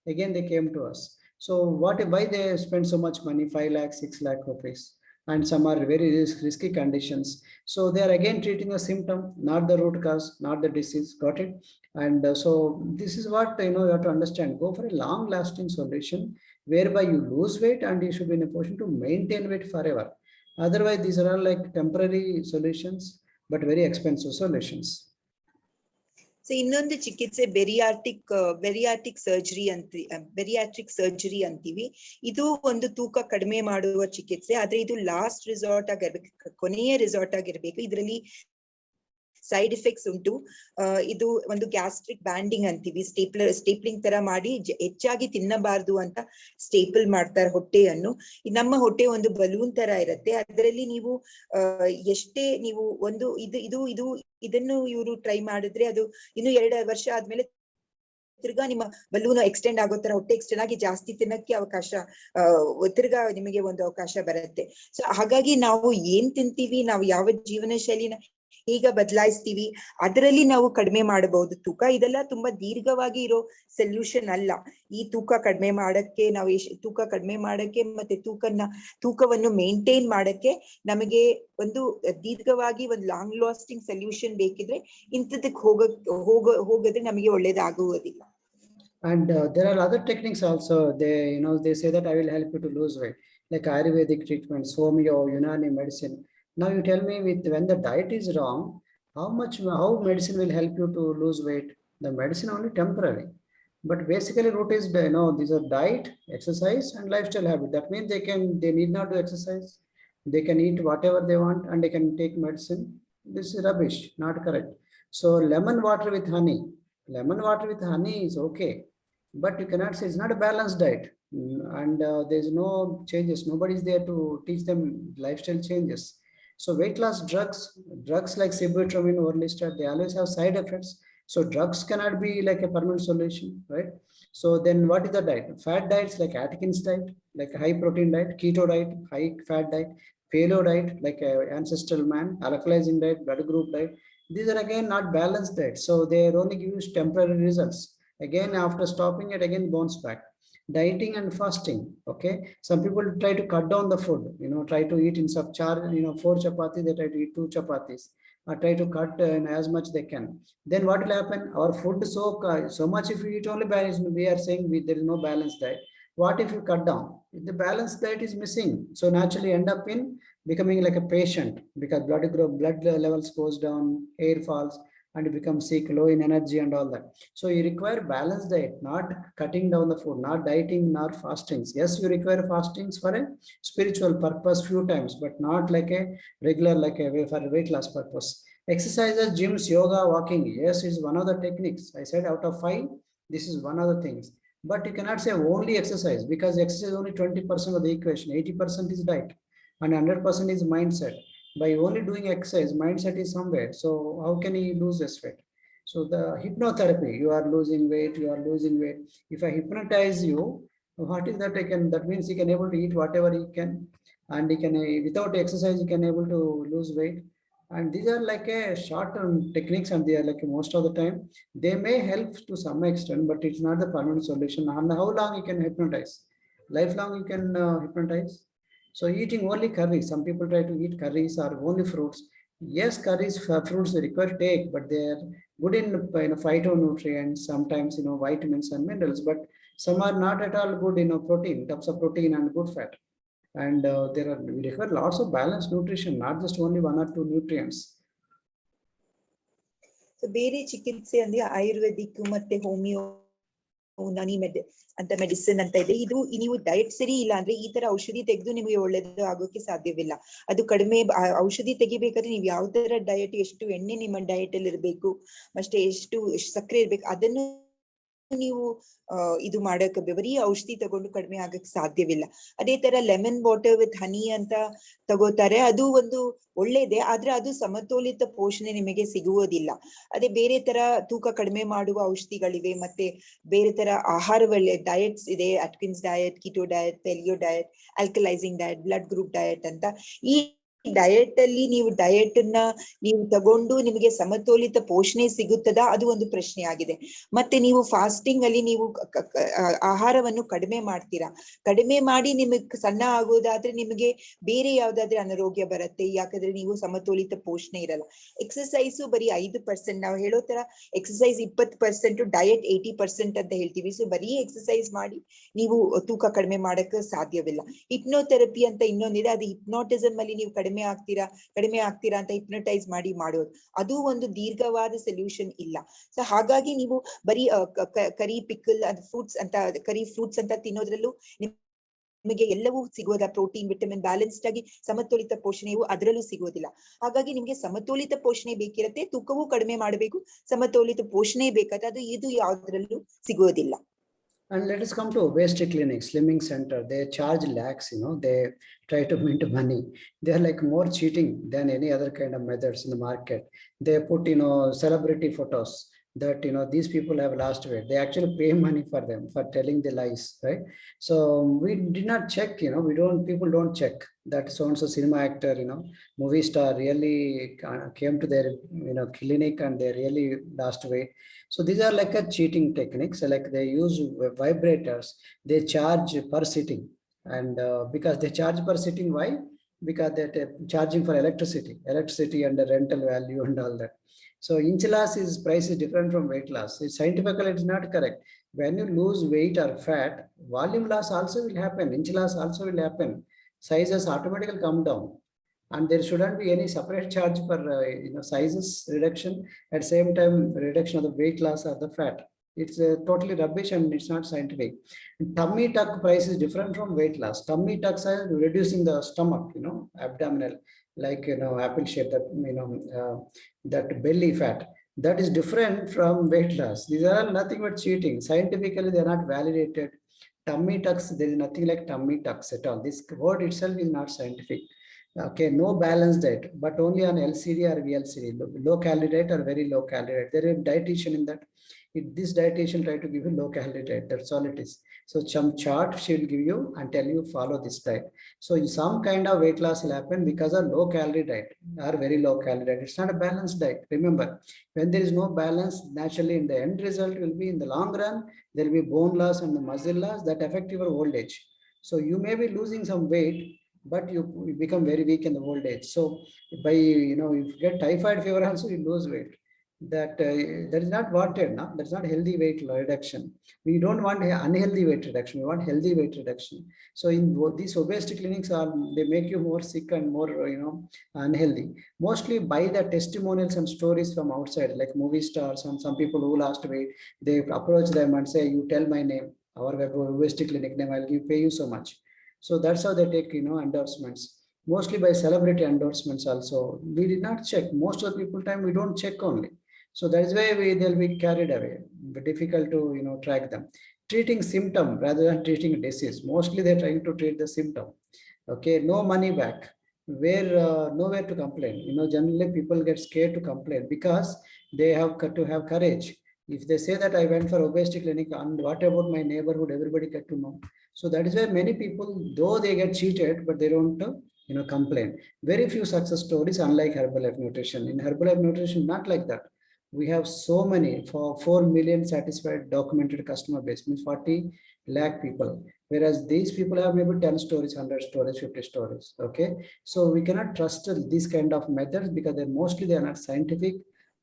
Again, they came to us. So why they spend so much money, 5 lakh, 6 lakh rupees? And some are very risky conditions. So they are again treating a symptom, not the root cause, not the disease. Got it? And so this is what you have to understand. Go for a long-lasting solution whereby you lose weight and you should be in a position to maintain weight forever. Otherwise, these are all like temporary solutions, but very expensive solutions. So ಇನ್ನೊಂದು ಚಿಕಿತ್ಸೆ ಬೆರಿಯಾಟ್ರಿಕ್ surgery ಅಂತೀವಿ. ಇದು ಒಂದು ತೂಕ ಕಡಿಮೆ ಮಾಡುವ ಚಿಕಿತ್ಸೆ, ಆದ್ರೆ ಇದು ಲಾಸ್ಟ್ ರಿಸಾರ್ಟ್ ಆಗಿರ್ಬೇಕು, ಕೊನೆಯ ರಿಸಾರ್ಟ್ ಆಗಿರ್ಬೇಕು. ಇದರಲ್ಲಿ ಸೈಡ್ ಎಫೆಕ್ಟ್ಸ್ ಉಂಟು. ಇದು ಒಂದು ಗ್ಯಾಸ್ಟ್ರಿಕ್ ಬ್ಯಾಂಡಿಂಗ್ ಅಂತೀವಿ, ಸ್ಟೇಪ್ಲಿಂಗ್ ತರ ಮಾಡಿ ಹೆಚ್ಚಾಗಿ ತಿನ್ನಬಾರ್ದು ಅಂತ ಸ್ಟೇಪಲ್ ಮಾಡ್ತಾರೆ ಹೊಟ್ಟೆಯನ್ನು. ನಮ್ಮ ಹೊಟ್ಟೆ ಒಂದು ಬಲೂನ್ ತರ ಇರುತ್ತೆ, ಅದರಲ್ಲಿ ನೀವು ಎಷ್ಟೇ ನೀವು ಒಂದು ಇದನ್ನು ಇವರು ಟ್ರೈ ಮಾಡಿದ್ರೆ ಅದು ಇನ್ನು 2 ವರ್ಷ ಆದ್ಮೇಲೆ ತಿರ್ಗಾ ನಿಮ್ಮ ಬಲೂನ್ ಎಕ್ಸ್ಟೆಂಡ್ ಆಗೋ ತರ, ಹೊಟ್ಟೆ ಎಕ್ಸ್ಟೆಂಡ್ ಆಗಿ ಜಾಸ್ತಿ ತಿನ್ನಕ್ಕೆ ಅವಕಾಶ, ತಿರ್ಗಾ ನಿಮಗೆ ಒಂದು ಅವಕಾಶ ಬರುತ್ತೆ. ಸೊ ಹಾಗಾಗಿ ನಾವು ಏನ್ ತಿಂತೀವಿ, ನಾವು ಯಾವ ಜೀವನ ಶೈಲಿನ ಈಗ ಬದಲಾಯಿಸ್ತೀವಿ, ಅದರಲ್ಲಿ ನಾವು ಕಡಿಮೆ ಮಾಡಬಹುದು ತೂಕ. ಇದೆಲ್ಲ ತುಂಬಾ ದೀರ್ಘವಾಗಿ ಇರೋ ಸೊಲ್ಯೂಷನ್ ಅಲ್ಲ. ಈ ತೂಕ ಕಡಿಮೆ ಮಾಡಕ್ಕೆ ತೂಕ ಕಡಿಮೆ ಮಾಡಕ್ಕೆ ಮತ್ತೆ ತೂಕವನ್ನು ಮೇಂಟೈನ್ ಮಾಡಕ್ಕೆ ನಮಗೆ ಒಂದು ದೀರ್ಘವಾಗಿ ಒಂದು ಲಾಂಗ್ ಲಾಸ್ಟಿಂಗ್ ಸೊಲ್ಯೂಷನ್ ಬೇಕಿದ್ರೆ ಇಂಥದಕ್ಕೆ ಹೋಗದ್ರೆ ನಮಗೆ ಒಳ್ಳೇದಾಗುವುದಿಲ್ಲ. And there are other techniques also. They say that I will help you to lose weight, like Ayurvedic treatments, Homeo, Unani medicine. Now you tell me, when the diet is wrong, how medicine will help you to lose weight? The medicine only temporary, but basically root is these are diet, exercise, and lifestyle habit. That means they need not do exercise. They can eat whatever they want and they can take medicine. This is rubbish, not correct. So lemon water with honey. Lemon water with honey is okay, but you cannot say it's not a balanced diet. And there's no changes. Nobody is there to teach them lifestyle changes. So weight loss drugs like sibutramine, orlistat, they always have side effects. So drugs cannot be like a permanent solution, right? So then what is the diet? Fat diets like Atkins diet, like high protein diet, keto diet, high fat diet, paleo diet, like ancestral man, alkalizing diet, blood group diet. These are again not balanced diets. So they only give you temporary results. Again, after stopping it, again bounce back. Dieting and fasting, okay. Some people try to cut down the food, try to eat in sub char, 4 chapatis, they try to eat 2 chapatis, or try to cut as much they can. Then what will happen? Our food so much, if you eat only balanced, we are saying there is no balanced diet. What if you cut down? If the balanced diet is missing, so naturally end up in becoming like a patient, because blood levels goes down, hair falls, and you become sick, low in energy and all that. So you require balanced diet, not cutting down the food, not dieting, nor fastings. Yes, you require fastings for a spiritual purpose few times, but not like a regular, like a way for weight loss purpose. Exercises, gyms, yoga, walking, yes, is one of the techniques. I said out of 5, this is one of the things. But you cannot say only exercise, because exercise is only 20% of the equation. 80% is diet and 100% is mindset. By only doing exercise, mindset is somewhere. So how can he lose this weight? So the hypnotherapy, you are losing weight. If I hypnotize you, what is that? That means he can able to eat whatever he can, and he can, without exercise, he can able to lose weight. And these are like a short-term techniques, and they are like most of the time, they may help to some extent, but it's not the permanent solution. And how long you can hypnotize? Lifelong you can hypnotize. So eating only curries, some people try to eat curries or only fruits. Yes, curries, fruits they require take, but they are good in phytonutrients, sometimes vitamins and minerals, but some are not at all good protein, in terms of protein and good fat. And we require lots of balanced nutrition, not just only one or two nutrients. So ಬೇರೆ ಚಿಕಿತ್ಸೆ ಅಂದ್ರೆ ಆಯುರ್ವೇದಿಕ್ ಮತ್ತೆ homeo ಅಂತ medicine ಅಂತ ಇದೆ. ಇದು ನೀವು diet ಸರಿ ಇಲ್ಲ ಅಂದ್ರೆ ಈ ತರ ಔಷಧಿ ತೆಗೆದು ನಿಮಗೆ ಒಳ್ಳೇದು ಆಗೋಕೆ ಸಾಧ್ಯವಿಲ್ಲ. ಅದು ಕಡಿಮೆ ಔಷಧಿ ತೆಗಿಬೇಕಾದ್ರೆ ನೀವು ಯಾವ ತರ ಡಯಟ್, ಎಷ್ಟು ಎಣ್ಣೆ ನಿಮ್ಮ ಡಯಟ್ ಅಲ್ಲಿ ಇರ್ಬೇಕು, ಮತ್ತೆ ಎಷ್ಟು ಸಕ್ಕರೆ ಇರ್ಬೇಕು, ಅದನ್ನು ನೀವು ಇದು ಮಾಡಕ್ಕೆ ಬರೀ ಔಷಧಿ ತಗೊಂಡು ಕಡಿಮೆ ಆಗಕ್ಕೆ ಸಾಧ್ಯವಿಲ್ಲ. ಅದೇ ತರ ಲೆಮನ್ ವಾಟರ್ ವಿತ್ ಹನಿ ಅಂತ ತಗೋತಾರೆ, ಅದು ಒಂದು ಒಳ್ಳೇದೇ, ಆದ್ರೆ ಅದು ಸಮತೋಲಿತ ಪೋಷಣೆ ನಿಮಗೆ ಸಿಗುವುದಿಲ್ಲ. ಅದೇ ಬೇರೆ ತರ ತೂಕ ಕಡಿಮೆ ಮಾಡುವ ಔಷಧಿಗಳಿವೆ, ಮತ್ತೆ ಬೇರೆ ತರ ಆಹಾರವಲ್ಲೇ ಡಯಟ್ಸ್ ಇದೆ, Atkins diet, keto diet, paleo diet, alkalising diet, blood group diet ಅಂತ. ಈ ಡಯಟ್ ಅಲ್ಲಿ ನೀವು ಡಯಟ್ ಅನ್ನ ನೀವು ತಗೊಂಡು ನಿಮಗೆ ಸಮತೋಲಿತ ಪೋಷಣೆ ಸಿಗುತ್ತದಾ, ಅದು ಒಂದು ಪ್ರಶ್ನೆ ಆಗಿದೆ. ಮತ್ತೆ ನೀವು ಫಾಸ್ಟಿಂಗ್ ಅಲ್ಲಿ ನೀವು ಆಹಾರವನ್ನು ಕಡಿಮೆ ಮಾಡ್ತೀರಾ, ಕಡಿಮೆ ಮಾಡಿ ನಿಮಗೆ ಸಣ್ಣ ಆಗೋದಾದ್ರೆ ನಿಮಗೆ ಬೇರೆ ಯಾವ್ದಾದ್ರೆ ಅನಾರೋಗ್ಯ ಬರುತ್ತೆ, ಯಾಕಂದ್ರೆ ನೀವು ಸಮತೋಲಿತ ಪೋಷಣೆ ಇರಲ್ಲ. ಎಕ್ಸರ್ಸೈಸ್ ಬರೀ 5%, ನಾವು ಹೇಳೋ ತರ ಎಕ್ಸರ್ಸೈಸ್ 20%, ಡಯಟ್ 80% ಅಂತ ಹೇಳ್ತೀವಿ. ಸೊ ಬರೀ ಎಕ್ಸರ್ಸೈಸ್ ಮಾಡಿ ನೀವು ತೂಕ ಕಡಿಮೆ ಮಾಡಕ್ಕೆ ಸಾಧ್ಯವಿಲ್ಲ. ಹಿಪ್ನೋಥೆರಪಿ ಅಂತ ಇನ್ನೊಂದಿದೆ, ಅದು ಹಿಪ್ನೋಟಿಸಮ್ ಅಲ್ಲಿ ನೀವು ಕಡಿಮೆ ಆಗ್ತೀರಾ ಅಂತ ಹಿಪ್ನೋಟೈಸ್ ಮಾಡಿ ಮಾಡೋದು, ಅದು ಒಂದು ದೀರ್ಘವಾದ ಸೊಲ್ಯೂಷನ್ ಇಲ್ಲ. ಸೊ ಹಾಗಾಗಿ ನೀವು ಬರೀ ಕರಿ ಪಿಕಲ್ ಕರಿ ಫ್ರೂಟ್ಸ್ ಅಂತ ತಿನ್ನೋದ್ರಲ್ಲೂ ನಿಮಗೆ ಎಲ್ಲವೂ ಸಿಗೋದ, ಪ್ರೋಟೀನ್, ವಿಟಮಿನ್, ಬ್ಯಾಲೆನ್ಸ್ಡ್ ಆಗಿ ಸಮತೋಲಿತ ಪೋಷಣೆಯು ಅದರಲ್ಲೂ ಸಿಗೋದಿಲ್ಲ. ಹಾಗಾಗಿ ನಿಮ್ಗೆ ಸಮತೋಲಿತ ಪೋಷಣೆ ಬೇಕಿರತ್ತೆ, ತೂಕವೂ ಕಡಿಮೆ ಮಾಡಬೇಕು, ಸಮತೋಲಿತ ಪೋಷಣೆ ಬೇಕಾದ್ರೆ ಅದು ಇದು ಯಾವ್ದ್ರಲ್ಲೂ ಸಿಗೋದಿಲ್ಲ. And let us come to obesity clinics, slimming center. They charge lakhs, they try to mint money. They are like more cheating than any other kind of methods in the market. They put, celebrity photos that, these people have lost weight. They actually pay money for them, for telling the lies, right? So we did not check, people don't check that so-and-so cinema actor, movie star really came to their, clinic and they really lost weight. So these are like a cheating techniques, like they use vibrators, they charge per sitting. And because they charge per sitting, why? Because they're charging for electricity and the rental value and all that. So inch loss price is different from weight loss. Scientifically, it's not correct. When you lose weight or fat, volume loss also will happen, inch loss also will happen. Sizes automatically come down. And there shouldn't be any separate charge for sizes reduction, at same time reduction of the weight loss or the fat. It's totally rubbish and it's not scientific. Tummy tuck price is different from weight loss. Tummy tucks are reducing the stomach, abdominal, like apple shape, that that belly fat. That is different from weight loss. These are nothing but cheating. Scientifically, they are not validated. Tummy tucks, there is nothing like tummy tucks at all. This word itself is not scientific. Okay, no balanced diet, but only on LCD or VLCD, low calorie diet or very low calorie diet. There is a dietitian in that. This dietitian try to give you low calorie diet. That's all it is. So some chart she will give you and tell you follow this diet. So some kind of weight loss will happen because of low calorie diet or very low calorie diet. It's not a balanced diet. Remember, when there is no balance, naturally in the end result will be, in the long run, there will be bone loss and the muscle loss that affect your old age. So you may be losing some weight, but you become very weak in the old age. So by, if you get typhoid fever also, you lose weight. That is not wanted. No? That's not healthy weight reduction. We don't want unhealthy weight reduction. We want healthy weight reduction. So in these obesity clinics, they make you more sick and more unhealthy. Mostly by the testimonials and stories from outside, like movie stars and some people who lost weight. They approach them and say, you tell my name, our obesity clinic name, I'll pay you so much. So that's how they take, endorsements. Mostly by celebrity endorsements also. We did not check. Most of the people time we don't check only. So that is why they'll be carried away. Difficult to track them. Treating symptom rather than treating disease. Mostly they're trying to treat the symptom. Okay, no money back. Where nowhere to complain. Generally people get scared to complain because they have to have courage. If they say that I went for obesity clinic, and what about my neighborhood? Everybody get to know. So that is why many people, though they get cheated, but they don't, complain. Very few success stories, unlike Herbalife Nutrition. In Herbalife Nutrition, not like that. We have so many, for 4 million satisfied documented customer base, means 40 lakh people. Whereas these people have maybe 10 stories, 100 stories, 50 stories. Okay. So we cannot trust these kind of methods because they are not scientific,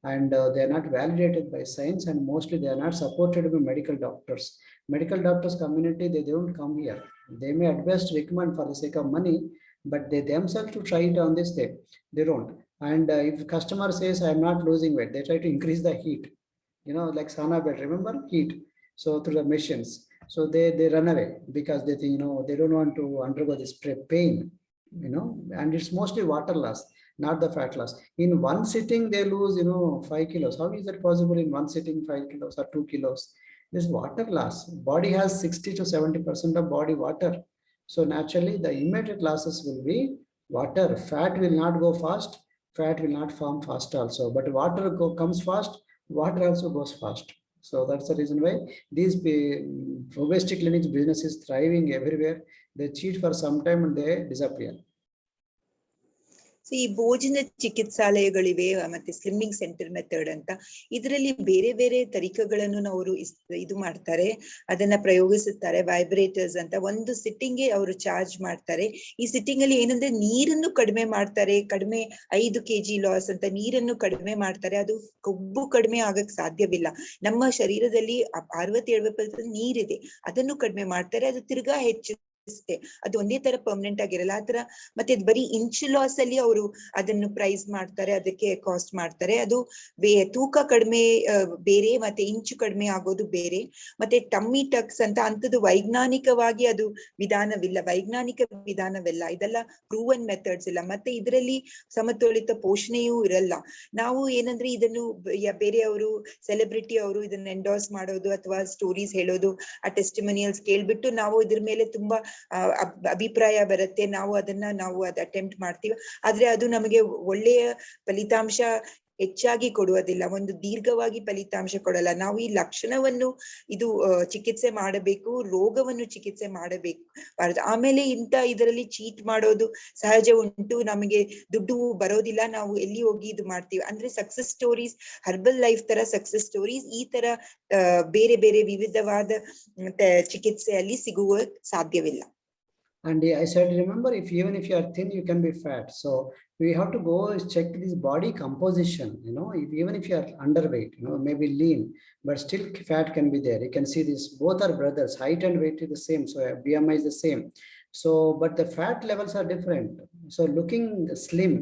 and they are not validated by science, and mostly they are not supported by medical doctors. Medical doctors community, they don't come here. They may at best recommend for the sake of money, but they themselves to try it on this day, they don't. And if customer says I am not losing weight, they try to increase the heat, like sauna bed, remember heat. So through the machines, so they run away because they think, they don't want to undergo this pain, and it's mostly water loss, not the fat loss. In one sitting, they lose, 5 kilos. How is that possible in one sitting, 5 kilos or 2 kilos? This water loss. Body has 60 to 70% of body water. So naturally, the immediate losses will be water. Fat will not go fast. Fat will not form fast also. But water comes fast. Water also goes fast. So that's the reason why these obesity clinics business is thriving everywhere. They cheat for some time and they disappear. So ಈ ಭೋಜನ ಚಿಕಿತ್ಸಾಲಯಗಳಿವೆ, ಮತ್ತೆ slimming centre method ಅಂತ, ಇದರಲ್ಲಿ ಬೇರೆ ಬೇರೆ ತರೀಕಗಳನ್ನು ಅವರು ಇದು ಮಾಡ್ತಾರೆ, ಅದನ್ನ ಪ್ರಯೋಗಿಸುತ್ತಾರೆ. ವೈಬ್ರೇಟರ್ಸ್ ಅಂತ ಒಂದು ಸಿಟ್ಟಿಂಗ್ ಗೆ ಅವರು ಚಾರ್ಜ್ ಮಾಡ್ತಾರೆ. ಈ ಸಿಟ್ಟಿಂಗ್ ಅಲ್ಲಿ ಏನಂದ್ರೆ ನೀರನ್ನು ಕಡಿಮೆ ಮಾಡ್ತಾರೆ, ಕಡಿಮೆ 5 kg ಲಾಸ್ ಅಂತ ನೀರನ್ನು ಕಡಿಮೆ ಮಾಡ್ತಾರೆ. ಅದು ಕೊಬ್ಬು ಕಡಿಮೆ ಆಗಕ್ ಸಾಧ್ಯವಿಲ್ಲ. ನಮ್ಮ ಶರೀರದಲ್ಲಿ 60-70% ನೀರಿದೆ, ಅದನ್ನು ಕಡಿಮೆ ಮಾಡ್ತಾರೆ. ಅದು ತಿರ್ಗಾ ಹೆಚ್ಚು, ಅದು ಒಂದೇ ತರ ಪರ್ಮನೆಂಟ್ ಆಗಿರಲ್ಲ ಆತರ. ಮತ್ತೆ ಬರೀ ಇಂಚ್ ಲಾಸ್ ಅಲ್ಲಿ ಅವರು ಅದನ್ನು ಪ್ರೈಸ್ ಮಾಡ್ತಾರೆ, ಅದಕ್ಕೆ ಕಾಸ್ಟ್ ಮಾಡ್ತಾರೆ. ಅದು ತೂಕ ಕಡಿಮೆ ಬೇರೆ, ಮತ್ತೆ ಇಂಚು ಕಡಿಮೆ ಆಗೋದು ಬೇರೆ. ಮತ್ತೆ ಟಮ್ಮಿ ಟಕ್ಸ್ ಅಂತ ಅಂತದ್ದು ವೈಜ್ಞಾನಿಕವಾಗಿ ಅದು ವೈಜ್ಞಾನಿಕ ವಿಧಾನವಿಲ್ಲ. ಇದೆಲ್ಲ ಪ್ರೂವನ್ ಮೆಥಡ್ಸ್ ಇಲ್ಲ. ಮತ್ತೆ ಇದರಲ್ಲಿ ಸಮತೋಲಿತ ಪೋಷಣೆಯೂ ಇರಲ್ಲ. ನಾವು ಏನಂದ್ರೆ ಇದನ್ನು ಬೇರೆಯವರು, ಸೆಲೆಬ್ರಿಟಿ ಅವರು ಇದನ್ನ ಎಂಡೋರ್ಸ್ ಮಾಡೋದು ಅಥವಾ ಸ್ಟೋರೀಸ್ ಹೇಳೋದು, ಆ ಟೆಸ್ಟಿಮೋನಿಯಲ್ಸ್ ಕೇಳ್ಬಿಟ್ಟು ನಾವು ಇದ್ರ ಮೇಲೆ ತುಂಬಾ ಅಭಿಪ್ರಾಯ ಬರುತ್ತೆ. ನಾವು ಅದು ಅಟೆಂಪ್ಟ್ ಮಾಡ್ತೀವಿ. ಆದ್ರೆ ಅದು ನಮಗೆ ಒಳ್ಳೆಯ ಫಲಿತಾಂಶ ಹೆಚ್ಚಾಗಿ ಕೊಡುವುದಿಲ್ಲ, ಒಂದು ದೀರ್ಘವಾಗಿ ಫಲಿತಾಂಶ ಕೊಡಲ್ಲ. ನಾವು ಈ ಲಕ್ಷಣವನ್ನು ಚಿಕಿತ್ಸೆ ಮಾಡಬೇಕು, ರೋಗವನ್ನು ಚಿಕಿತ್ಸೆ ಮಾಡಬೇಕು. ಆಮೇಲೆ ಇದರಲ್ಲಿ ಚೀಟ್ ಮಾಡೋದು ಸಹಜ ಉಂಟು. ನಮಗೆ ದುಡ್ಡು ಬರೋದಿಲ್ಲ, ನಾವು ಎಲ್ಲಿ ಹೋಗಿ ಇದು ಮಾಡ್ತೀವಿ ಅಂದ್ರೆ ಸಕ್ಸಸ್ ಸ್ಟೋರೀಸ್, ಹರ್ಬಲ್ ಲೈಫ್ ತರ ಸಕ್ಸಸ್ ಸ್ಟೋರೀಸ್ ಈ ತರ ಬೇರೆ ಬೇರೆ ವಿವಿಧವಾದ ಚಿಕಿತ್ಸೆಯಲ್ಲಿ ಸಿಗುವ ಸಾಧ್ಯವಿಲ್ಲ. And I said, remember, even if you are thin, you can be fat. So we have to go check this body composition. Even if you are underweight, maybe lean, but still fat can be there. You can see this. Both are brothers. Height and weight is the same. So BMI is the same. So, but the fat levels are different. So looking slim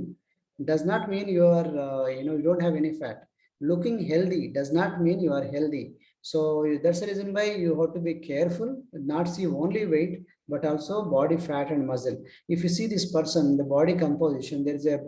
does not mean you are, you don't have any fat. Looking healthy does not mean you are healthy. So that's the reason why you have to be careful, not see only weight, but also body fat and muscle. If you see this person, the body composition, there is a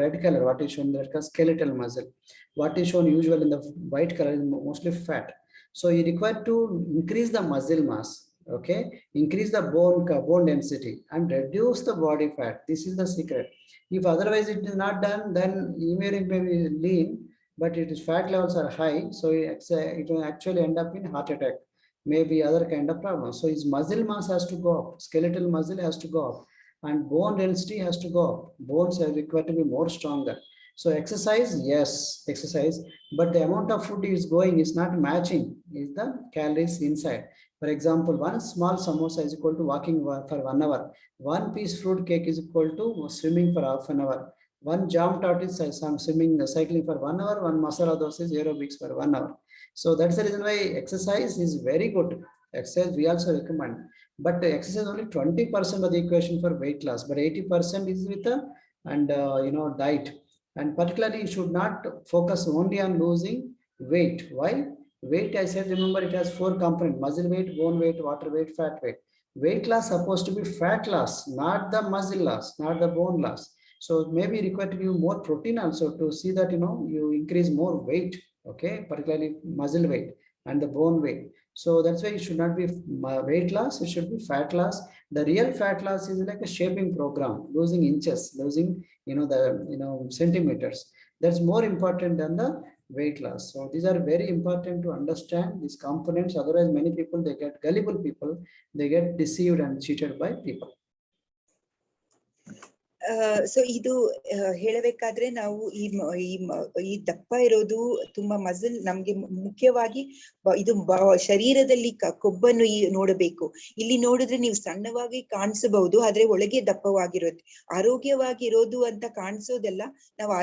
red color. What is shown there? Skeletal muscle. What is shown usually in the white color is mostly fat. So you require to increase the muscle mass. Okay, increase the bone density and reduce the body fat. This is the secret. If otherwise it is not done, then you may be lean, but its fat levels are high. So it will actually end up in heart attack, maybe other kind of problem. So his muscle mass has to go up, skeletal muscle has to go up, and bone density has to go up. Bones are required to be more stronger. So exercise, yes, exercise, but the amount of food is going is not matching is the calories inside. For example, one small samosa is equal to walking for 1 hour. One piece fruit cake is equal to swimming for half an hour. One jam tortoise is swimming, cycling for 1 hour. One masala dosa is aerobics for 1 hour. So that's the reason why exercise is very good. Exercise we also recommend, but exercise only 20% of the equation for weight loss, but 80% is with diet. And particularly you should not focus only on losing weight. Why? Weight, I said, remember, it has 4 components: muscle weight, bone weight, water weight, fat weight. Weight loss supposed to be fat loss, not the muscle loss, not the bone loss. So maybe required to give more protein also to see that you increase more weight. Okay, particularly muscle weight and the bone weight. So that's why it should not be weight loss, it should be fat loss. The real fat loss is like a shaping program, losing inches, losing centimeters. That's more important than the weight loss. So these are very important to understand these components. Otherwise, many people, they get gullible people, they get deceived and cheated by people. So ಇದು ಹೇಳಬೇಕಾದ್ರೆ ನಾವು ಈ ದಪ್ಪ ಇರೋದು ತುಂಬಾ muscle ನಮ್ಗೆ ಮುಖ್ಯವಾಗಿ ಇದು ಶರೀರದಲ್ಲಿ ಕೊಬ್ಬನ್ನು ನೋಡಬೇಕು. ಇಲ್ಲಿ ನೋಡಿದ್ರೆ ನೀವು ಸಣ್ಣವಾಗಿ ಕಾಣಿಸಬಹುದು, ಆದ್ರೆ ಒಳಗೆ ದಪ್ಪವಾಗಿರುತ್ತೆ. ಆರೋಗ್ಯವಾಗಿರೋದು ಅಂತ ಕಾಣಿಸೋದೆಲ್ಲ ನಾವು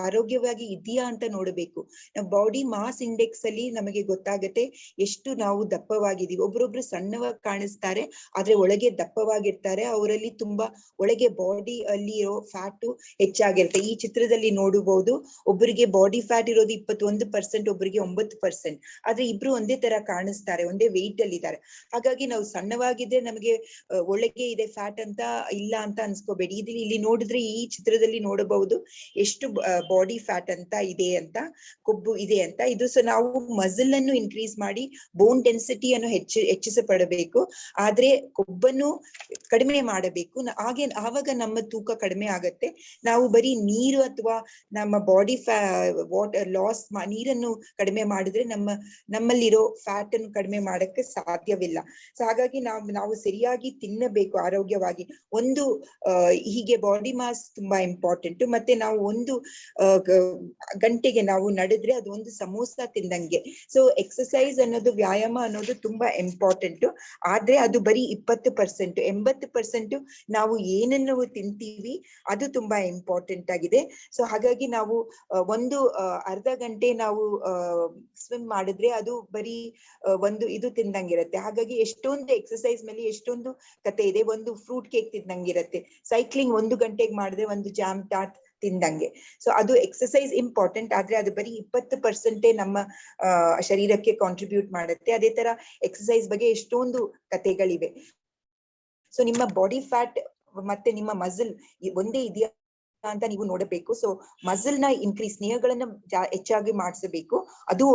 ಆರೋಗ್ಯವಾಗಿ ಇದೆಯಾ ಅಂತ ನೋಡಬೇಕು. ನಾವು ಬಾಡಿ ಮಾಸ್ ಇಂಡೆಕ್ಸ್ ಅಲ್ಲಿ ನಮಗೆ ಗೊತ್ತಾಗತ್ತೆ ಎಷ್ಟು ನಾವು ದಪ್ಪವಾಗಿದ್ದೀವಿ. ಒಬ್ರೊಬ್ರು ಸಣ್ಣವಾಗಿ ಕಾಣಿಸ್ತಾರೆ, ಆದ್ರೆ ಒಳಗೆ ದಪ್ಪವಾಗಿರ್ತಾರೆ. ಅವರಲ್ಲಿ ತುಂಬಾ ಒಳಗೆ ಬಾಡಿ ಅಲ್ಲಿ ಇರೋ ಫ್ಯಾಟ್ ಹೆಚ್ಚಾಗಿರುತ್ತೆ. ಈ ಚಿತ್ರದಲ್ಲಿ ನೋಡಬಹುದು, ಒಬ್ಬರಿಗೆ ಬಾಡಿ ಫ್ಯಾಟ್ ಇರೋದು 21%, ಒಬ್ಬರಿಗೆ 9%. ಆದ್ರೆ ಇಬ್ರು ಒಂದೇ ತರ ಕಾಣಿಸ್ತಾರೆ, ಒಂದೇ ವೆಯ್ಟ್ ಅಲ್ಲಿ ಇದ್ದಾರೆ. ಹಾಗಾಗಿ ನಾವು ಸಣ್ಣವಾಗಿದ್ರೆ ನಮಗೆ ಒಳಗೆ ಇದೆ ಫ್ಯಾಟ್ ಅಂತ ಇಲ್ಲ ಅಂತ ಅನ್ಸ್ಕೋಬೇಡಿ. ಇಲ್ಲಿ ನೋಡಿದ್ರೆ ಈ ಚಿತ್ರದಲ್ಲಿ ನೋಡಬಹುದು ಎಷ್ಟು ಬಾಡಿ ಫ್ಯಾಟ್ ಅಂತ ಇದೆ ಅಂತ, ಕೊಬ್ಬು ಇದೆ ಅಂತ. ಇದು ನಾವು ಮಸಲ್ ಅನ್ನು ಇನ್ಕ್ರೀಸ್ ಮಾಡಿ ಬೋನ್ ಡೆನ್ಸಿಟಿಯನ್ನು ಹೆಚ್ಚಿಸಪಡಬೇಕು, ಆದ್ರೆ ಕೊಬ್ಬನ್ನು ಕಡಿಮೆ ಮಾಡಬೇಕು. ಆವಾಗ ನಮ್ಮ ತೂಕ ಕಡಿಮೆ ಆಗತ್ತೆ. ನಾವು ಬರೀ ನೀರು ಅಥವಾ ನಮ್ಮ ಬಾಡಿ ವಾಟರ್ ಲಾಸ್ ನೀರನ್ನು ಕಡಿಮೆ ಮಾಡಿದ್ರೆ ನಮ್ಮಲ್ಲಿರೋ ಫ್ಯಾಟ್ ಅನ್ನು ಕಡಿಮೆ ಮಾಡಕ್ಕೆ ಸಾಧ್ಯವಿಲ್ಲ. ಸೊ ಹಾಗಾಗಿ ನಾವು ಸರಿಯಾಗಿ ತಿನ್ನಬೇಕು ಆರೋಗ್ಯವಾಗಿ. ಒಂದು ಹೀಗೆ ಬಾಡಿ ಮಾಸ್ ತುಂಬಾ ಇಂಪಾರ್ಟೆಂಟ್. ಮತ್ತೆ ನಾವು ಒಂದು ಗಂಟೆಗೆ ನಾವು ನಡೆದ್ರೆ ಅದು ಒಂದು ಸಮೋಸ ತಿಂದಂಗೆ. ಸೊ ಎಕ್ಸಸೈಸ್ ಅನ್ನೋದು, ವ್ಯಾಯಾಮ ಅನ್ನೋದು ತುಂಬಾ ಇಂಪಾರ್ಟೆಂಟ್. ಆದ್ರೆ ಅದು ಬರೀ 20%. 80% ನಾವು ಏನನ್ನು ತಿಂತೀವಿ ಅದು ತುಂಬಾ ಇಂಪಾರ್ಟೆಂಟ್ ಆಗಿದೆ. ಸೊ ಹಾಗಾಗಿ ನಾವು ಒಂದು ಅರ್ಧ ಗಂಟೆ ನಾವು ಸ್ವಿಮ್ ಮಾಡಿದ್ರೆ ಅದು ಬರೀ ಒಂದು ಇದು ತಿಂದಂಗಿರತ್ತೆ. ಹಾಗಾಗಿ ಎಷ್ಟೊಂದು ಎಕ್ಸಸೈಸ್ ಮೇಲೆ ಎಷ್ಟೊಂದು ಕತೆ ಇದೆ. ಒಂದು ಫ್ರೂಟ್ ಕೇಕ್ ತಿಂದಂಗಿರತ್ತೆ. ಸೈಕ್ಲಿಂಗ್ 1 ಗಂಟೆಗೆ ಮಾಡಿದ್ರೆ ಒಂದು ಜಾಮ್ ಟಾಟ್ ತಿಂದಂಗೆ. ಸೊ ಅದು ಎಕ್ಸಸೈಸ್ ಇಂಪಾರ್ಟೆಂಟ್, ಆದ್ರೆ ಅದು ಬರೀ 20% ನಮ್ಮ ಶರೀರಕ್ಕೆ ಕಾಂಟ್ರಿಬ್ಯೂಟ್ ಮಾಡುತ್ತೆ. ಅದೇ ತರ ಎಕ್ಸಸೈಸ್ ಬಗ್ಗೆ ಎಷ್ಟೊಂದು ಕತೆಗಳಿವೆ. ಸೊ ನಿಮ್ಮ ಬಾಡಿ ಫ್ಯಾಟ್ ಮತ್ತೆ ನಿಮ್ಮ ಮಸಲ್ ಒಂದೇ ಇದೆಯಾ ಅಂತ ನೀವು ನೋಡಬೇಕು. ಸೊ ಮಸಲ್ ನ ಇನ್ಕ್ರೀಸ್, ಸ್ನೇಹಗಳನ್ನ ಹೆಚ್ಚಾಗಿ ಮಾಡಿಸಬೇಕು, ಅದು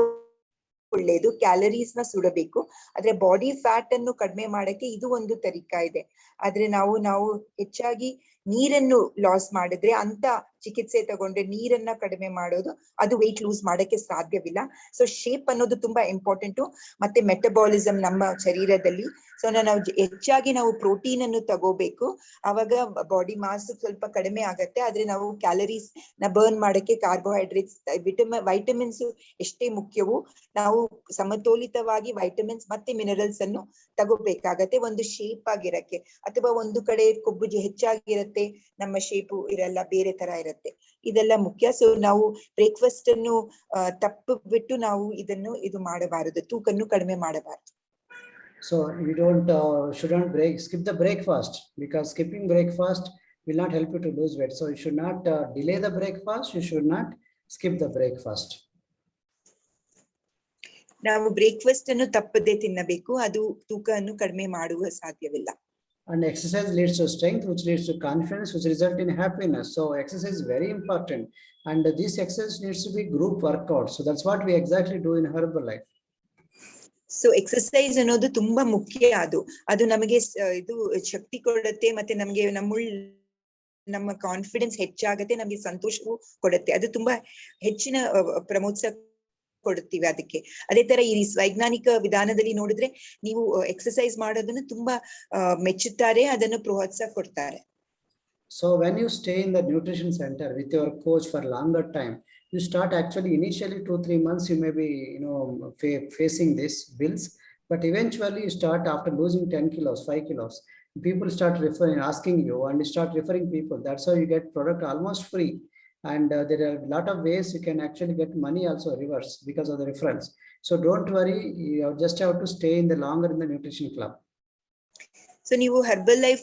ಒಳ್ಳೆಯದು. ಕ್ಯಾಲರೀಸ್ ನ ಸುಡಬೇಕು. ಆದ್ರೆ ಬಾಡಿ ಫ್ಯಾಟ್ ಅನ್ನು ಕಡಿಮೆ ಮಾಡಕ್ಕೆ ಇದು ಒಂದು ತರೀಕಾ ಇದೆ. ಆದ್ರೆ ನಾವು ಹೆಚ್ಚಾಗಿ ನೀರನ್ನು ಲಾಸ್ ಮಾಡಿದ್ರೆ, ಅಂತ ಚಿಕಿತ್ಸೆ ತಗೊಂಡ್ರೆ ನೀರನ್ನ ಕಡಿಮೆ ಮಾಡೋದು, ಅದು ವೆಯ್ಟ್ ಲೂಸ್ ಮಾಡಕ್ಕೆ ಸಾಧ್ಯವಿಲ್ಲ. ಸೊ ಶೇಪ್ ಅನ್ನೋದು ತುಂಬಾ ಇಂಪಾರ್ಟೆಂಟು. ಮತ್ತೆ ಮೆಟಬಾಲಿಸಮ್ ನಮ್ಮ ಶರೀರದಲ್ಲಿ. ಸೊ ನಾವು ಹೆಚ್ಚಾಗಿ ನಾವು ಪ್ರೋಟೀನ್ ಅನ್ನು ತಗೋಬೇಕು. ಅವಾಗ ಬಾಡಿ ಮಾಸ್ ಸ್ವಲ್ಪ ಕಡಿಮೆ ಆಗತ್ತೆ. ಆದ್ರೆ ನಾವು ಕ್ಯಾಲರೀಸ್ ನ ಬರ್ನ್ ಮಾಡಕ್ಕೆ ಕಾರ್ಬೋಹೈಡ್ರೇಟ್ಸ್, ವೈಟಮಿನ್ಸ್ ಎಷ್ಟೇ ಮುಖ್ಯವೋ ನಾವು ಸಮತೋಲಿತವಾಗಿ ವೈಟಮಿನ್ಸ್ ಮತ್ತೆ ಮಿನರಲ್ಸ್ ಅನ್ನು ತಗೋಬೇಕಾಗತ್ತೆ, ಒಂದು ಶೇಪ್ ಆಗಿರಕ್ಕೆ. ಅಥವಾ ಒಂದು ಕಡೆ ಕೊಬ್ಬು ಹೆಚ್ಚಾಗಿರತ್ತೆ, ನಮ್ಮ ಶೇಪು ಇರಲ್ಲ, ಬೇರೆ ತರ ಇರತ್ತೆ. ಇದೆಲ್ಲ ಮುಖ್ಯ. ಸೊ ನಾವು ಬ್ರೇಕ್ಫಾಸ್ಟ್ ಅನ್ನು ತಪ್ಪು ಬಿಟ್ಟು ನಾವು ಇದು ಮಾಡಬಾರದು, ತೂಕನ್ನು ಕಡಿಮೆ ಮಾಡಬಾರದು. So you shouldn't skip the breakfast, because skipping breakfast will not help you to lose weight. So you should not delay the breakfast. You should not skip the breakfast. ನಾವು ಬ್ರೇಕ್ಫಾಸ್ಟ್ ಅನ್ನು ತಪ್ಪದೆ ತಿನ್ನಬೇಕು, ಅದು ತೂಕವನ್ನು ಕಡಿಮೆ ಮಾಡುವ ಸಾಧ್ಯವಿಲ್ಲ. And exercise leads to strength, which leads to confidence, which result in happiness. So exercise is very important, and this exercise needs to be group workout. So that's what we exactly do in Herbalife. So exercise ಅನ್ನೋದು ತುಂಬಾ ಮುಖ್ಯ. ಅದು ನಮಗೆ ಇದು ಶಕ್ತಿ ಕೊಡುತ್ತೆ, ಮತ್ತೆ ನಮ್ಗೆ ನಮ್ಮ ಕಾನ್ಫಿಡೆನ್ಸ್ ಹೆಚ್ಚಾಗತ್ತೆ, ನಮ್ಗೆ ಸಂತೋಷವೂ ಕೊಡುತ್ತೆ. ಅದು ತುಂಬಾ ಹೆಚ್ಚಿನ ಪ್ರಮೋತ್ಸಾಹ ಕೊಡುತ್ತೀವಿ ಅದಕ್ಕೆ. ಅದೇ ತರ ಈ ವೈಜ್ಞಾನಿಕ ವಿಧಾನದಲ್ಲಿ ನೋಡಿದ್ರೆ ನೀವು ಎಕ್ಸಸೈಸ್ ಮಾಡೋದನ್ನು ತುಂಬಾ ಮೆಚ್ಚುತ್ತಾರೆ, ಅದನ್ನು ಪ್ರೋತ್ಸಾಹ ಕೊಡ್ತಾರೆ. So when you stay in the nutrition center with your coach for longer time, you start actually initially 2-3 months you may be facing these bills, but eventually you start, after losing 10 kilos, 5 kilos, people start asking you, and you start referring people. That's how you get product almost free. And there are a lot of ways you can actually get money also reverse because of the reference. So don't worry, you just have to stay in the longer in the nutrition club. So ನೀವು herbal life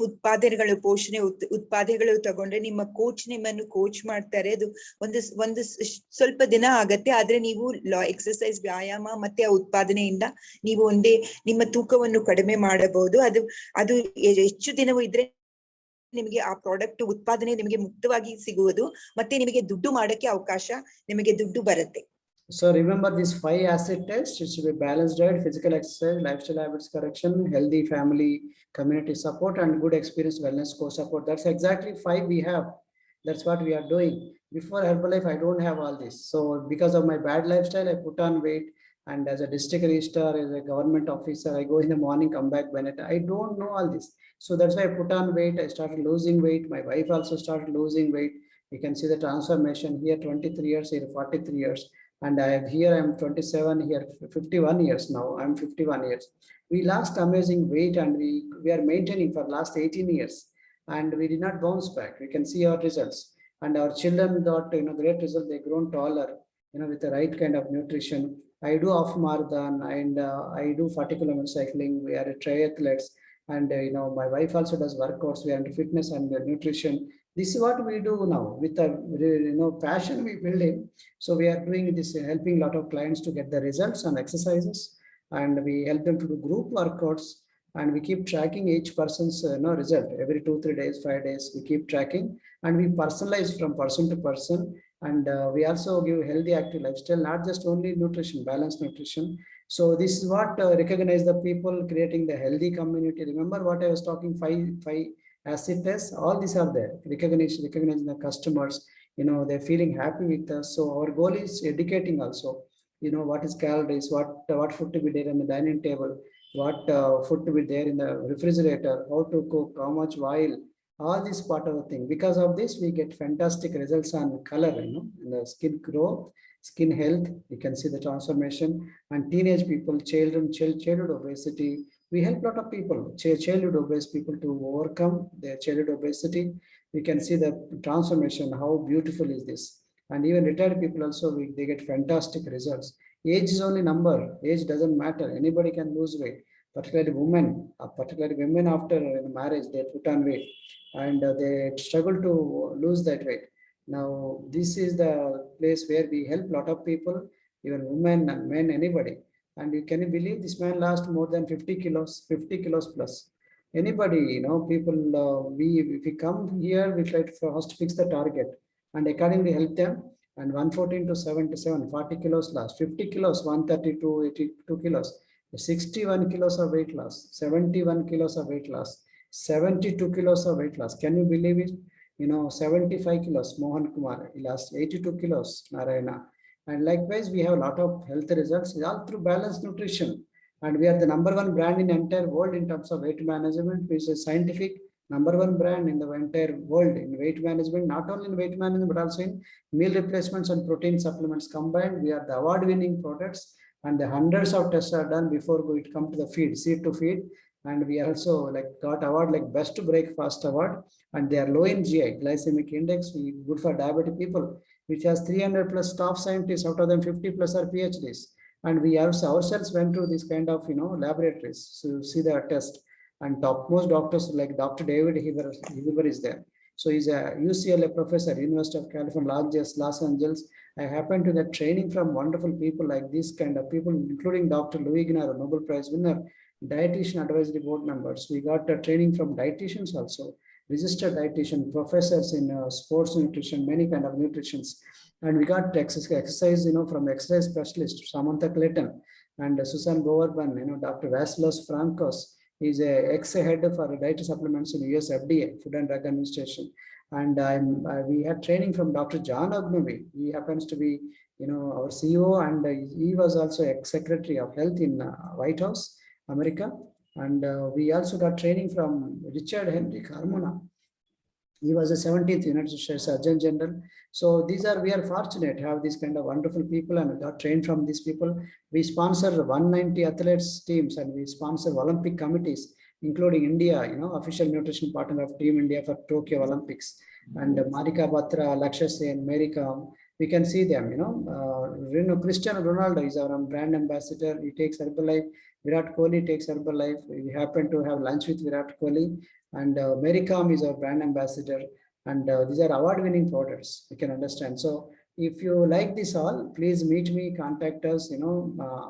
ಪೋಷಣೆ ಉತ್ಪಾದನೆಗಳು ತಗೊಂಡ್ರೆ ನಿಮ್ಮ coach ನಿಮ್ಮನ್ನು coach ಮಾಡ್ತಾರೆ. ಅದು ಒಂದು ಸ್ವಲ್ಪ ದಿನ ಆಗತ್ತೆ, ಆದ್ರೆ ನೀವು ಎಕ್ಸರ್ಸೈಸ್, ವ್ಯಾಯಾಮ ಮತ್ತೆ ಆ ಉತ್ಪಾದನೆಯಿಂದ ನೀವು ನಿಮ್ಮ ತೂಕವನ್ನು ಕಡಿಮೆ ಮಾಡಬಹುದು. ಅದು ಹೆಚ್ಚು ದಿನವೂ ಇದ್ರೆ ನಿಮಗೆ ಆ ಪ್ರಾಡಕ್ಟ್ ಉತ್ಪಾದನೆ ನಿಮಗೆ ಮುಕ್ತವಾಗಿ ಸಿಗುವುದು, ಮತ್ತೆ ನಿಮಗೆ ದುಡ್ಡು ಮಾಡಕ್ಕೆ ಅವಕಾಶ, ನಿಮಗೆ ದುಡ್ಡು ಬರುತ್ತೆ. So remember these 5 acid tests. It should be balanced diet, physical exercise, lifestyle habits correction, healthy family, community support, and good experience wellness co support. That's exactly 5 we have. That's what we are doing. Before Herbalife, I don't have all this. So because of my bad lifestyle, I put on weight. And as a district registrar, as a government officer, I go in the morning, come back when I don't know all this. So that's why I put on weight. I started losing weight. My wife also started losing weight. You can see the transformation here, 23 years, here 43 years. And I'm 27, here 51 years now. I'm 51 years. We lost amazing weight, and we are maintaining for last 18 years. And we did not bounce back. We can see our results. And our children got great results. They grown taller, with the right kind of nutrition. I do half marathon, and I do 40 kilometer cycling. We are triathletes, and my wife also does workouts. We are into fitness and nutrition. This is what we do now with a passion we build in. So we are doing this, helping a lot of clients to get the results on exercises, and we help them to do group workouts, and we keep tracking each person's result every 2-3 days, 5 days. We keep tracking, and we personalize from person to person. And we also give healthy active lifestyle, not just only nutrition, balanced nutrition. So this is what recognize the people, creating the healthy community. Remember what I was talking, five acid tests, all these are there. Recognizing the customers, they're feeling happy with us. So our goal is educating also, what is calories, what food to be there on the dining table, what food to be there in the refrigerator, how to cook, how much oil, all this part of the thing. Because of this, we get fantastic results on color, in the skin growth, skin health. You can see the transformation. And teenage people, childhood obesity. We help a lot of people, childhood obese people, to overcome their childhood obesity. We can see the transformation. How beautiful is this? And even retired people also, they get fantastic results. Age is only number. Age doesn't matter. Anybody can lose weight. Particularly women after marriage, they put on weight, and they struggle to lose that weight. Now, this is the place where we help a lot of people, even women and men, anybody. And you can believe this man lost more than 50 kilos plus. Anybody, people, if we come here, we try to first fix the target and accordingly help them. And 114 to 77, 40 kilos lost, 50 kilos, 132, 82 kilos, 61 kilos of weight loss, 71 kilos of weight loss, 72 kilos of weight loss. Can you believe it? 75 kilos, Mohan Kumar, he lost 82 kilos, Narayana. And likewise, we have a lot of health results, all through balanced nutrition. And we are the #1 brand in entire world in terms of weight management, which is scientific #1 brand in the entire world in weight management, not only in weight management, but also in meal replacements and protein supplements combined. We are the award-winning products, and the hundreds of tests are done before we come to the feed, seed to feed. And we also got award like best breakfast award, and they are low in GI, glycemic index, good for diabetic people, which has 300 plus top scientists, out of them 50 plus are PhDs. And we also ourselves went to this kind of laboratories to see the test, and topmost doctors like Dr. David Heber is there. So he's a UCLA professor, University of California, Los Angeles. I happen to get training from wonderful people like this kind of people, including Dr. Louis Gnaro, Nobel Prize winner, dietitian advisory board members. We got training from dietitians also, registered dietitian, professors in sports nutrition, many kind of nutritions. And we got exercise, from exercise specialist, Samantha Clayton, and Susan Bowerman, Dr. Vasilos Frankos. He's a ex-head for dietary supplements in US FDA, Food and Drug Administration. And we had training from Dr. John Agnew. He happens to be, our CEO, and he was also ex-secretary of health in White House, America. And we also got training from Richard Henry Carmona. He was the 17th United States Surgeon General. So we are fortunate to have these kind of wonderful people, and we got trained from these people. We sponsor 190 athletes teams, and we sponsor Olympic committees, including India, official nutrition partner of Team India for Tokyo Olympics. And Marika Batra, Lakshya Sen, Mary Kam, we can see them, Cristiano Ronaldo is our brand ambassador. He takes Herbalife. Virat Kohli takes Herbalife. We happen to have lunch with Virat Kohli. And Mary Kam is our brand ambassador. And these are award-winning products, you can understand. So if you like this all, please meet me, contact us,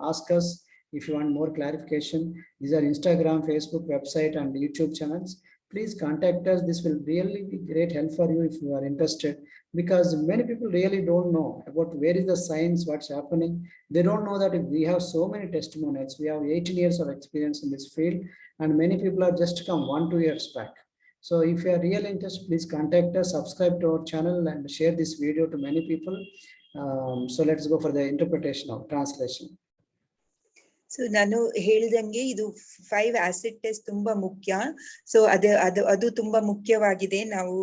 ask us if you want more clarification. These are Instagram, Facebook, website, and YouTube channels. Please contact us. This will really be great help for you if you are interested, because many people really don't know about where is the science, what's happening. They don't know that we have so many testimonials. We have 18 years of experience in this field, and many people have just come 1-2 years back. So if you are really interested, please contact us, subscribe to our channel and share this video to many people. So let's go for the interpretation of translation. So ನಾನು ಹೇಳ್ದಂಗೆ ಇದು 5 acid test ತುಂಬಾ ಮುಖ್ಯ. So ಅದು ತುಂಬಾ ಮುಖ್ಯವಾಗಿದೆ. ನಾವು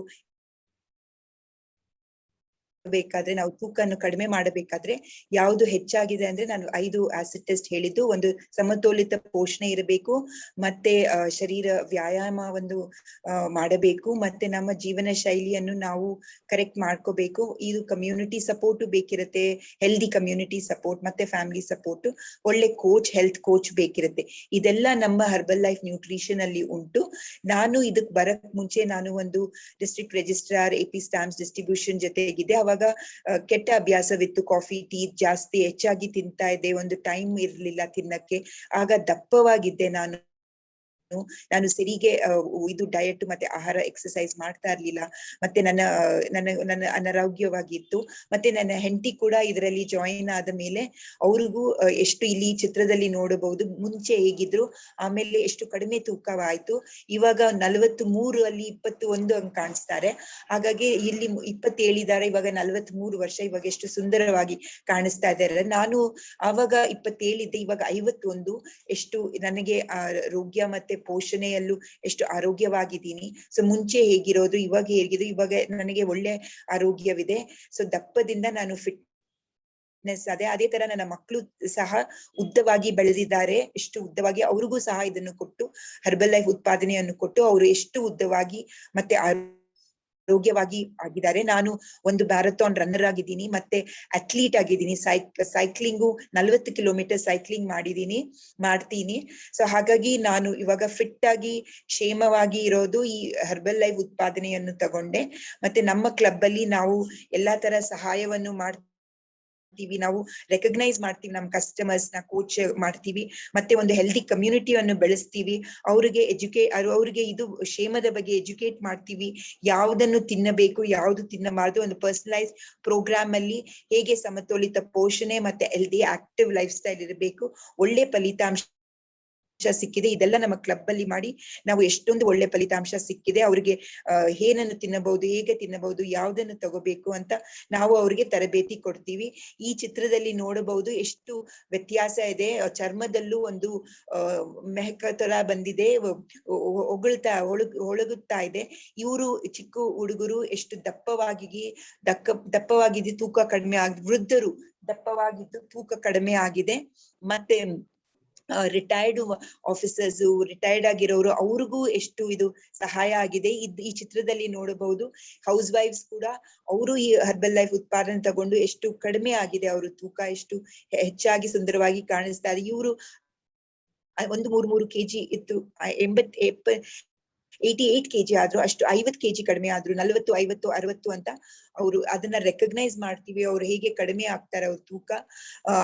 ಬೇಕಾದ್ರೆ ನಾವು ತೂಕನ್ನು ಕಡಿಮೆ ಮಾಡಬೇಕಾದ್ರೆ ಯಾವುದು ಹೆಚ್ಚಾಗಿದೆ ಅಂದ್ರೆ ನಾನು 5 ಆಸಿಡ್ ಟೆಸ್ಟ್ ಹೇಳಿದ್ದು. ಒಂದು ಸಮತೋಲಿತ ಪೋಷಣೆ ಇರಬೇಕು, ಮತ್ತೆ ಶರೀರ ವ್ಯಾಯಾಮ ಒಂದು ಮಾಡಬೇಕು, ಮತ್ತೆ ನಮ್ಮ ಜೀವನ ಶೈಲಿಯನ್ನು ನಾವು ಕರೆಕ್ಟ್ ಮಾಡ್ಕೋಬೇಕು. ಇದು ಕಮ್ಯುನಿಟಿ ಸಪೋರ್ಟ್ ಬೇಕಿರುತ್ತೆ, ಹೆಲ್ದಿ ಕಮ್ಯುನಿಟಿ ಸಪೋರ್ಟ್, ಮತ್ತೆ ಫ್ಯಾಮಿಲಿ ಸಪೋರ್ಟ್, ಒಳ್ಳೆ ಕೋಚ್, ಹೆಲ್ತ್ ಕೋಚ್ ಬೇಕಿರುತ್ತೆ. ಇದೆಲ್ಲ ನಮ್ಮ ಹರ್ಬಲ್ ಲೈಫ್ ನ್ಯೂಟ್ರಿಷನ್ ಅಲ್ಲಿ ಉಂಟು. ನಾನು ಇದಕ್ ಬರಕ್ ಮುಂಚೆ ನಾನು ಒಂದು district registrar AP stamps distribution ಜೊತೆಗಿದೆ. ಅವಾಗ ಕೆಟ್ಟ ಅಭ್ಯಾಸವಿತ್ತು, ಕಾಫಿ ಟೀ ಜಾಸ್ತಿ ಹೆಚ್ಚಾಗಿ ತಿಂತಾ ಇದ್ದೆ, ಒಂದು ಟೈಮ್ ಇರ್ಲಿಲ್ಲ ತಿನ್ನಕ್ಕೆ. ಆಗ ದಪ್ಪವಾಗಿದ್ದೆ ನಾನು ಸರಿಗೆ ಇದು ಡಯಟ್ ಮತ್ತೆ ಆಹಾರ ಎಕ್ಸರ್ಸೈಸ್ ಮಾಡ್ತಾ ಇರ್ಲಿಲ್ಲ. ಮತ್ತೆ ನನ್ನ ಅನಾರೋಗ್ಯವಾಗಿತ್ತು. ಮತ್ತೆ ನನ್ನ ಹೆಂಡತಿ ಕೂಡ ಇದರಲ್ಲಿ ಜಾಯಿನ್ ಆದ ಮೇಲೆ ಅವ್ರಿಗೂ ಎಷ್ಟು ಇಲ್ಲಿ ಚಿತ್ರದಲ್ಲಿ ನೋಡಬಹುದು, ಮುಂಚೆ ಹೇಗಿದ್ರು ಆಮೇಲೆ ಎಷ್ಟು ಕಡಿಮೆ ತೂಕವಾಯ್ತು. ಇವಾಗ 43 ಅಲ್ಲಿ 21 ಅಂಗ್ ಕಾಣಿಸ್ತಾರೆ. ಹಾಗಾಗಿ ಇಲ್ಲಿ 27 ಇದ್ದಾರೆ, ಇವಾಗ 43 ವರ್ಷ, ಇವಾಗ ಎಷ್ಟು ಸುಂದರವಾಗಿ ಕಾಣಿಸ್ತಾ ಇದ್ದಾರೆ. ನಾನು ಆವಾಗ 27 ಇದ್ದೆ, ಇವಾಗ 51. ಎಷ್ಟು ನನಗೆ ಆರೋಗ್ಯ ಮತ್ತೆ ಪೋಷಣೆಯಲ್ಲೂ ಎಷ್ಟು ಆರೋಗ್ಯವಾಗಿದ್ದೀನಿ. ಸೊ ಮುಂಚೆ ಹೇಗಿರೋದು ಇವಾಗ ಹೇಗಿದ್ರು, ಇವಾಗ ನನಗೆ ಒಳ್ಳೆ ಆರೋಗ್ಯವಿದೆ. ಸೊ ದಪ್ಪದಿಂದ ನಾನು ಫಿಟ್ನೆಸ್ ಅದೇ ತರ ನನ್ನ ಮಕ್ಕಳು ಸಹ ಉದ್ದವಾಗಿ ಬೆಳೆದಿದ್ದಾರೆ. ಎಷ್ಟು ಉದ್ದವಾಗಿ, ಅವ್ರಿಗೂ ಸಹ ಇದನ್ನು ಕೊಟ್ಟು, ಹರ್ಬಲ್ ಲೈಫ್ ಉತ್ಪಾದನೆಯನ್ನು ಕೊಟ್ಟು ಅವರು ಎಷ್ಟು ಉದ್ದವಾಗಿ ಮತ್ತೆ ಆರೋಗ್ಯವಾಗಿ ಆಗಿದ್ದಾರೆ. ನಾನು ಒಂದು ಮ್ಯಾರಥಾನ್ ರನ್ನರ್ ಆಗಿದ್ದೀನಿ, ಮತ್ತೆ ಅಥ್ಲೀಟ್ ಆಗಿದ್ದೀನಿ. ಸೈಕ್ಲಿಂಗು 40 ಕಿಲೋಮೀಟರ್ ಸೈಕ್ಲಿಂಗ್ ಮಾಡ್ತೀನಿ. ಸೊ ಹಾಗಾಗಿ ನಾನು ಇವಾಗ ಫಿಟ್ ಆಗಿ ಕ್ಷೇಮವಾಗಿ ಇರೋದು ಈ ಹರ್ಬಲ್ ಲೈಫ್ ಉತ್ಪಾದನೆಯನ್ನು ತಗೊಂಡೆ. ಮತ್ತೆ ನಮ್ಮ ಕ್ಲಬ್ ಅಲ್ಲಿ ನಾವು ಎಲ್ಲಾ ತರ ಸಹಾಯವನ್ನು ನಾವು ರೆಕಗ್ನೈಸ್ ಮಾಡ್ತೀವಿ, ನಮ್ಮ ಕಸ್ಟಮರ್ಸ್ ನ ಕೋಚ್ ಮಾಡ್ತೀವಿ, ಮತ್ತೆ ಒಂದು ಹೆಲ್ದಿ ಕಮ್ಯುನಿಟಿಯನ್ನು ಬೆಳೆಸ್ತೀವಿ. ಅವ್ರಿಗೆ ಇದು ಕ್ಷೇಮದ ಬಗ್ಗೆ ಎಜುಕೇಟ್ ಮಾಡ್ತೀವಿ. ಯಾವುದನ್ನು ತಿನ್ನಬೇಕು, ಯಾವುದು ತಿನ್ನಬಾರದು, ಒಂದು ಪರ್ಸನಲೈಸ್ ಪ್ರೋಗ್ರಾಮ್ ಅಲ್ಲಿ ಹೇಗೆ ಸಮತೋಲಿತ ಪೋಷಣೆ ಮತ್ತೆ ಹೆಲ್ದಿ ಆಕ್ಟಿವ್ ಲೈಫ್ ಸ್ಟೈಲ್ ಇರಬೇಕು, ಒಳ್ಳೆ ಫಲಿತಾಂಶ ಸಿಕ್ಕಿದೆ. ಇದೆಲ್ಲ ನಮ್ಮ ಕ್ಲಬ್ ಅಲ್ಲಿ ಮಾಡಿ ನಾವು ಎಷ್ಟೊಂದು ಒಳ್ಳೆ ಫಲಿತಾಂಶ ಸಿಕ್ಕಿದೆ. ಅವ್ರಿಗೆ ಏನನ್ನು ತಿನ್ನಬಹುದು, ಹೇಗೆ ತಿನ್ನಬಹುದು, ಯಾವುದನ್ನು ತಗೋಬೇಕು ಅಂತ ನಾವು ಅವ್ರಿಗೆ ತರಬೇತಿ ಕೊಡ್ತೀವಿ. ಈ ಚಿತ್ರದಲ್ಲಿ ನೋಡಬಹುದು ಎಷ್ಟು ವ್ಯತ್ಯಾಸ ಇದೆ. ಚರ್ಮದಲ್ಲೂ ಒಂದು ಮೆಹಕ ತರ ಬಂದಿದೆ, ಒಳಗುತ್ತಾ ಇದೆ. ಇವರು ಚಿಕ್ಕ ಹುಡುಗರು ಎಷ್ಟು ದಪ್ಪವಾಗಿದ್ದು ತೂಕ ಕಡಿಮೆ ವೃದ್ಧರು ದಪ್ಪವಾಗಿದ್ದು ತೂಕ ಕಡಿಮೆ ಆಗಿದೆ. ಮತ್ತೆ ರಿಟೈರ್ಡ್ ಆಫೀಸರ್ಸ್, ರಿಟೈರ್ಡ್ ಆಗಿರೋರು, ಅವ್ರಿಗೂ ಎಷ್ಟು ಇದು ಸಹಾಯ ಆಗಿದೆ. ಈ ಚಿತ್ರದಲ್ಲಿ ನೋಡಬಹುದು. ಹೌಸ್ ವೈಫ್ಸ್ ಕೂಡ ಅವರು ಈ ಹರ್ಬಲ್ ಲೈಫ್ ಉತ್ಪಾದನೆ ತಗೊಂಡು ಎಷ್ಟು ಕಡಿಮೆ ಆಗಿದೆ, ಅವರು ತೂಕ ಎಷ್ಟು ಹೆಚ್ಚಾಗಿ ಸುಂದರವಾಗಿ ಕಾಣಿಸ್ತಾ ಇದೆ. ಇವರು ಒಂದು 3 kg ಇತ್ತು, 88 kg ಆದ್ರು, ಅಷ್ಟು 50 kg ಕಡಿಮೆ ಆದ್ರು, 40, 50, 60 ಅಂತ ಅವರು ಅದನ್ನ ರೆಕಗ್ನೈಸ್ ಮಾಡ್ತೀವಿ. ಅವ್ರು ಹೇಗೆ ಕಡಿಮೆ ಆಗ್ತಾರೆ ಅವ್ರ ತೂಕ,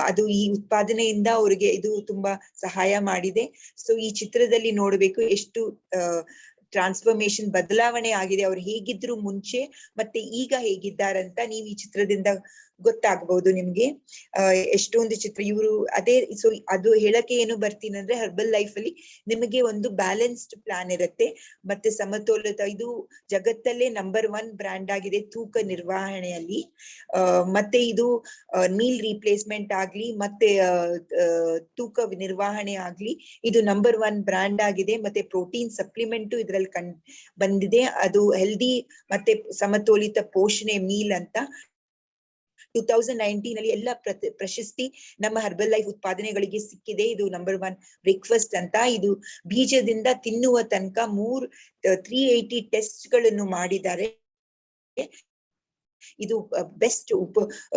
ಅದು ಈ ಉತ್ಪಾದನೆಯಿಂದ ಅವ್ರಿಗೆ ಇದು ತುಂಬಾ ಸಹಾಯ ಮಾಡಿದೆ. ಸೊ ಈ ಚಿತ್ರದಲ್ಲಿ ನೋಡ್ಬೇಕು ಎಷ್ಟು ಟ್ರಾನ್ಸ್ಫಾರ್ಮೇಶನ್ ಬದಲಾವಣೆ ಆಗಿದೆ. ಅವ್ರು ಹೇಗಿದ್ರು ಮುಂಚೆ ಮತ್ತೆ ಈಗ ಹೇಗಿದ್ದಾರಂತ ನೀವು ಈ ಚಿತ್ರದಿಂದ ಗೊತ್ತಾಗಬಹುದು ನಿಮ್ಗೆ. ಎಷ್ಟೊಂದು ಚಿತ್ರ ಇವರು ಸೊ ಅದು ಹೇಳಕ್ಕೆ ಏನು ಬರ್ತೀನಂದ್ರೆ, ಹರ್ಬಲ್ ಲೈಫ್ ಅಲ್ಲಿ ನಿಮಗೆ ಒಂದು ಬ್ಯಾಲೆನ್ಸ್ಡ್ ಪ್ಲಾನ್ ಇರುತ್ತೆ, ಮತ್ತೆ ಸಮತೋಲಿತ. ಇದು ಜಗತ್ತಲ್ಲೇ ನಂಬರ್ 1 ಬ್ರ್ಯಾಂಡ್ ಆಗಿದೆ ತೂಕ ನಿರ್ವಹಣೆಯಲ್ಲಿ. ಮತ್ತೆ ಇದು ಮೀಲ್ ರೀಪ್ಲೇಸ್ಮೆಂಟ್ ಆಗ್ಲಿ ಮತ್ತೆ ತೂಕ ನಿರ್ವಹಣೆ ಆಗ್ಲಿ, ಇದು ನಂಬರ್ 1 ಬ್ರ್ಯಾಂಡ್ ಆಗಿದೆ. ಮತ್ತೆ ಪ್ರೋಟೀನ್ ಸಪ್ಲಿಮೆಂಟ್ ಇದ್ರಲ್ಲಿ ಬಂದಿದೆ, ಅದು ಹೆಲ್ದಿ ಮತ್ತೆ ಸಮತೋಲಿತ ಪೋಷಣೆ ಮೀಲ್ ಅಂತ. 2019 ಅಲ್ಲಿ ಎಲ್ಲ ಪ್ರಶಸ್ತಿ ನಮ್ಮ ಹರ್ಬಲ್ ಲೈಫ್ ಉತ್ಪಾದನೆಗಳಿಗೆ ಸಿಕ್ಕಿದೆ. ಇದು ನಂಬರ್ 1 ಬ್ರೇಕ್ಫಾಸ್ಟ್ ಅಂತ. ಇದು ಬೀಜದಿಂದ ತಿನ್ನುವ ತನಕ 380 ಟೆಸ್ಟ್ ಗಳನ್ನು ಮಾಡಿದ್ದಾರೆ. ಇದು ಬೆಸ್ಟ್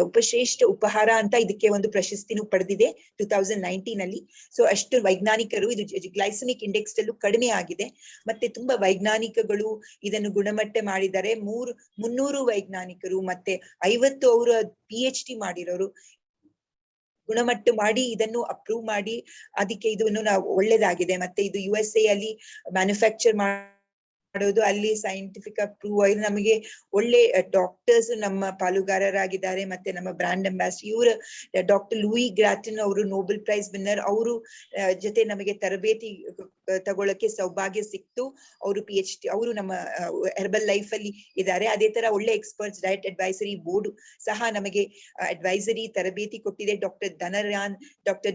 ಉಪಶ್ರೇಷ್ಠ ಉಪಹಾರ ಅಂತ ಇದಕ್ಕೆ ಒಂದು ಪ್ರಶಸ್ತಿನೂ ಪಡೆದಿದೆ 2019 ಅಲ್ಲಿ. ಸೊ ಅಷ್ಟು ವೈಜ್ಞಾನಿಕರು, ಇದು ಗ್ಲೈಸಮಿಕ್ ಇಂಡೆಕ್ಸ್ ಅಲ್ಲೂ ಕಡಿಮೆ ಆಗಿದೆ. ಮತ್ತೆ ತುಂಬಾ ವೈಜ್ಞಾನಿಕಗಳು ಇದನ್ನು ಗುಣಮಟ್ಟ ಮಾಡಿದ್ದಾರೆ. 300 ವೈಜ್ಞಾನಿಕರು ಮತ್ತೆ 50 ಅವರ PhD ಮಾಡಿರೋರು ಗುಣಮಟ್ಟ ಮಾಡಿ ಇದನ್ನು ಅಪ್ರೂವ್ ಮಾಡಿ ಅದಕ್ಕೆ ಇದನ್ನು ನಾವು ಒಳ್ಳೇದಾಗಿದೆ. ಮತ್ತೆ ಇದು USA ಅಲ್ಲಿ ಮ್ಯಾನುಫ್ಯಾಕ್ಚರ್ ಮಾಡೋದು, ಅಲ್ಲಿ ಸೈಂಟಿಫಿಕ್ ಅಪ್ರೂವ್ ಆಗಿ ನಮಗೆ ಒಳ್ಳೆ ಡಾಕ್ಟರ್ಸ್ ನಮ್ಮ ಪಾಲುಗಾರರಾಗಿದ್ದಾರೆ. ಮತ್ತೆ ನಮ್ಮ ಬ್ರಾಂಡ್ ಅಂಬಾಸಿಡರ್ ಇವರು ಡಾಕ್ಟರ್ ಲೂಯಿ ಗ್ರಾಟನ್ ಅವರು ನೋಬೆಲ್ ಪ್ರೈಸ್ ವಿನ್ನರ್, ಅವರು ಜೊತೆ ನಮಗೆ ತರಬೇತಿ ತಗೊಳಕ್ಕೆ ಸೌಭಾಗ್ಯ ಸಿಕ್ತು. ಅವರು PhD, ಅವರು ನಮ್ಮ ಹೆರ್ಬಲ್ ಲೈಫ್ ಅಲ್ಲಿ ಇದ್ದಾರೆ. ಅದೇ ತರ ಒಳ್ಳೆ ಎಕ್ಸ್ಪರ್ಟ್ಸ್ ಡಯಟ್ ಅಡ್ವೈಸರಿ ಬೋರ್ಡ್ ಸಹ ನಮಗೆ ಅಡ್ವೈಸರಿ ತರಬೇತಿ ಕೊಟ್ಟಿದೆ. Doctor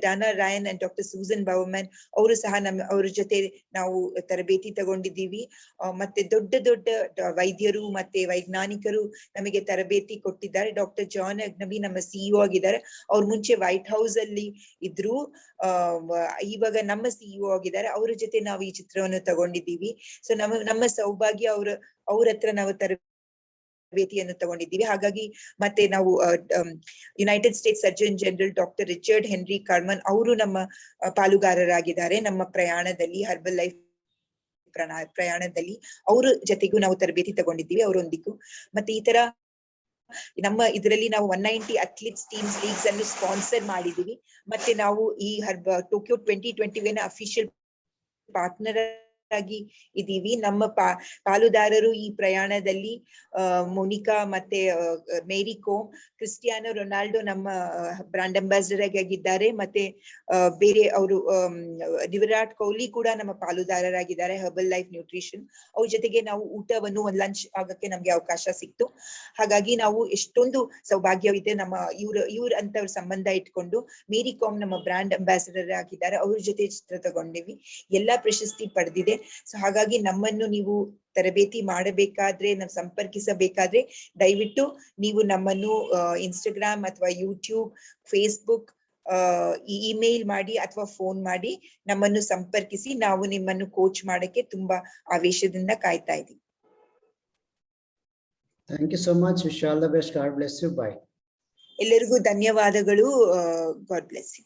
ಡಾನಾ Rayan and doctor Susan ಬೌಮನ್ ಅವರು ಸಹ ಅವ್ರ ಜೊತೆ ನಾವು ತರಬೇತಿ ತಗೊಂಡಿದ್ದೀವಿ. ಮತ್ತೆ ದೊಡ್ಡ ದೊಡ್ಡ ವೈದ್ಯರು ಮತ್ತೆ ವೈಜ್ಞಾನಿಕರು ನಮಗೆ ತರಬೇತಿ ಕೊಟ್ಟಿದ್ದಾರೆ. ಡಾಕ್ಟರ್ ಜಾನ್ ಅಗ್ನವಿ ನಮ್ಮ CEO ಆಗಿದ್ದಾರೆ. ಅವ್ರು ಮುಂಚೆ ವೈಟ್ ಹೌಸ್ ಅಲ್ಲಿ ಇದ್ರು, ಇವಾಗ ನಮ್ಮ CEO ಆಗಿದ್ದಾರೆ. ಅವ್ರ ಜೊತೆ ನಾವು ಈ ಚಿತ್ರವನ್ನು ತಗೊಂಡಿದ್ದೀವಿ. ಸೊ ನಮ್ಮ ಸೌಭಾಗ್ಯ ಅವ್ರ ಹತ್ರ ನಾವು ತರಬೇತಿಯನ್ನು ತಗೊಂಡಿದ್ದೀವಿ. ಹಾಗಾಗಿ ಮತ್ತೆ ನಾವು United States surgeon general doctor Richard Henry Carmona ಅವರು ನಮ್ಮ ಪಾಲುಗಾರರಾಗಿದ್ದಾರೆ ನಮ್ಮ ಪ್ರಯಾಣದಲ್ಲಿ, ಹರ್ಬಲ್ ಲೈಫ್ ಪ್ರಯಾಣದಲ್ಲಿ. ಅವ್ರ ಜೊತೆಗೂ ನಾವು ತರಬೇತಿ ತಗೊಂಡಿದ್ದೀವಿ ಅವರೊಂದಿಗೂ. ಮತ್ತೆ ಈ ತರ ನಮ್ಮ ಇದರಲ್ಲಿ ನಾವು 190 ಅಥ್ಲೀಟ್ಸ್ ಟೀಮ್ಸ್ ಲೀಗ್ಸ್ ಅನ್ನು ಸ್ಪಾನ್ಸರ್ ಮಾಡಿದೀವಿ. ಮತ್ತೆ ನಾವು ಈ ಟೋಕಿಯೋ 2021 ಅಫಿಷಿಯಲ್ ಪಾರ್ಟ್ನರ್ ಆಗಿ ಇದೀವಿ. ನಮ್ಮ ಪಾಲುದಾರರು ಈ ಪ್ರಯಾಣದಲ್ಲಿ ಮೋನಿಕಾ ಮತ್ತೆ ಮೇರಿ ಕೋಮ್, ಕ್ರಿಸ್ಟಿಯಾನೋ ರೊನಾಲ್ಡೋ ನಮ್ಮ ಬ್ರಾಂಡ್ ಅಂಬಾಸಿಡರ್ ಆಗಿದ್ದಾರೆ. ಮತ್ತೆ ಬೇರೆ ಅವರು ವಿರಾಟ್ ಕೊಹ್ಲಿ ಕೂಡ ನಮ್ಮ ಪಾಲುದಾರರಾಗಿದ್ದಾರೆ ಹರ್ಬಲ್ ಲೈಫ್ ನ್ಯೂಟ್ರಿಷನ್. ಅವ್ರ ಜೊತೆಗೆ ನಾವು ಊಟವನ್ನು ಒಂದು ಲಂಚ್ ಆಗಕ್ಕೆ ನಮ್ಗೆ ಅವಕಾಶ ಸಿಕ್ತು. ಹಾಗಾಗಿ ನಾವು ಎಷ್ಟೊಂದು ಸೌಭಾಗ್ಯವಿದೆ. ನಮ್ಮ ಇವ್ರ ಅಂತವ್ರ ಸಂಬಂಧ ಇಟ್ಕೊಂಡು ಮೇರಿ ಕಾಮ್ ನಮ್ಮ ಬ್ರಾಂಡ್ ಅಂಬಾಸಿಡರ್ ಆಗಿದ್ದಾರೆ. ಅವ್ರ ಜೊತೆ ಚಿತ್ರ ತಗೊಂಡಿವಿ, ಎಲ್ಲಾ ಪ್ರಶಸ್ತಿ ಪಡೆದಿದೆ. ಸೊ ಹಾಗಾಗಿ ನಮ್ಮನ್ನು ನೀವು ತರಬೇತಿ ಮಾಡಬೇಕಾದ್ರೆ, ನಾವು ಸಂಪರ್ಕಿಸಬೇಕಾದ್ರೆ ದಯವಿಟ್ಟು ನೀವು ನಮ್ಮನ್ನು ಇನ್ಸ್ಟಾಗ್ರಾಮ್ ಅಥವಾ ಯೂಟ್ಯೂಬ್, ಫೇಸ್ಬುಕ್, ಇಮೇಲ್ ಮಾಡಿ ಅಥವಾ ಫೋನ್ ಮಾಡಿ ನಮ್ಮನ್ನು ಸಂಪರ್ಕಿಸಿ. ನಾವು ನಿಮ್ಮನ್ನು ಕೋಚ್ ಮಾಡಕ್ಕೆ ತುಂಬಾ ಆವೇಶದಿಂದ ಕಾಯ್ತಾ ಇದ್ದೀವಿ. Thank you so much. Wish you all the best. God bless you. Bye. ಎಲ್ಲರಿಗೂ ಧನ್ಯವಾದಗಳು. God bless you.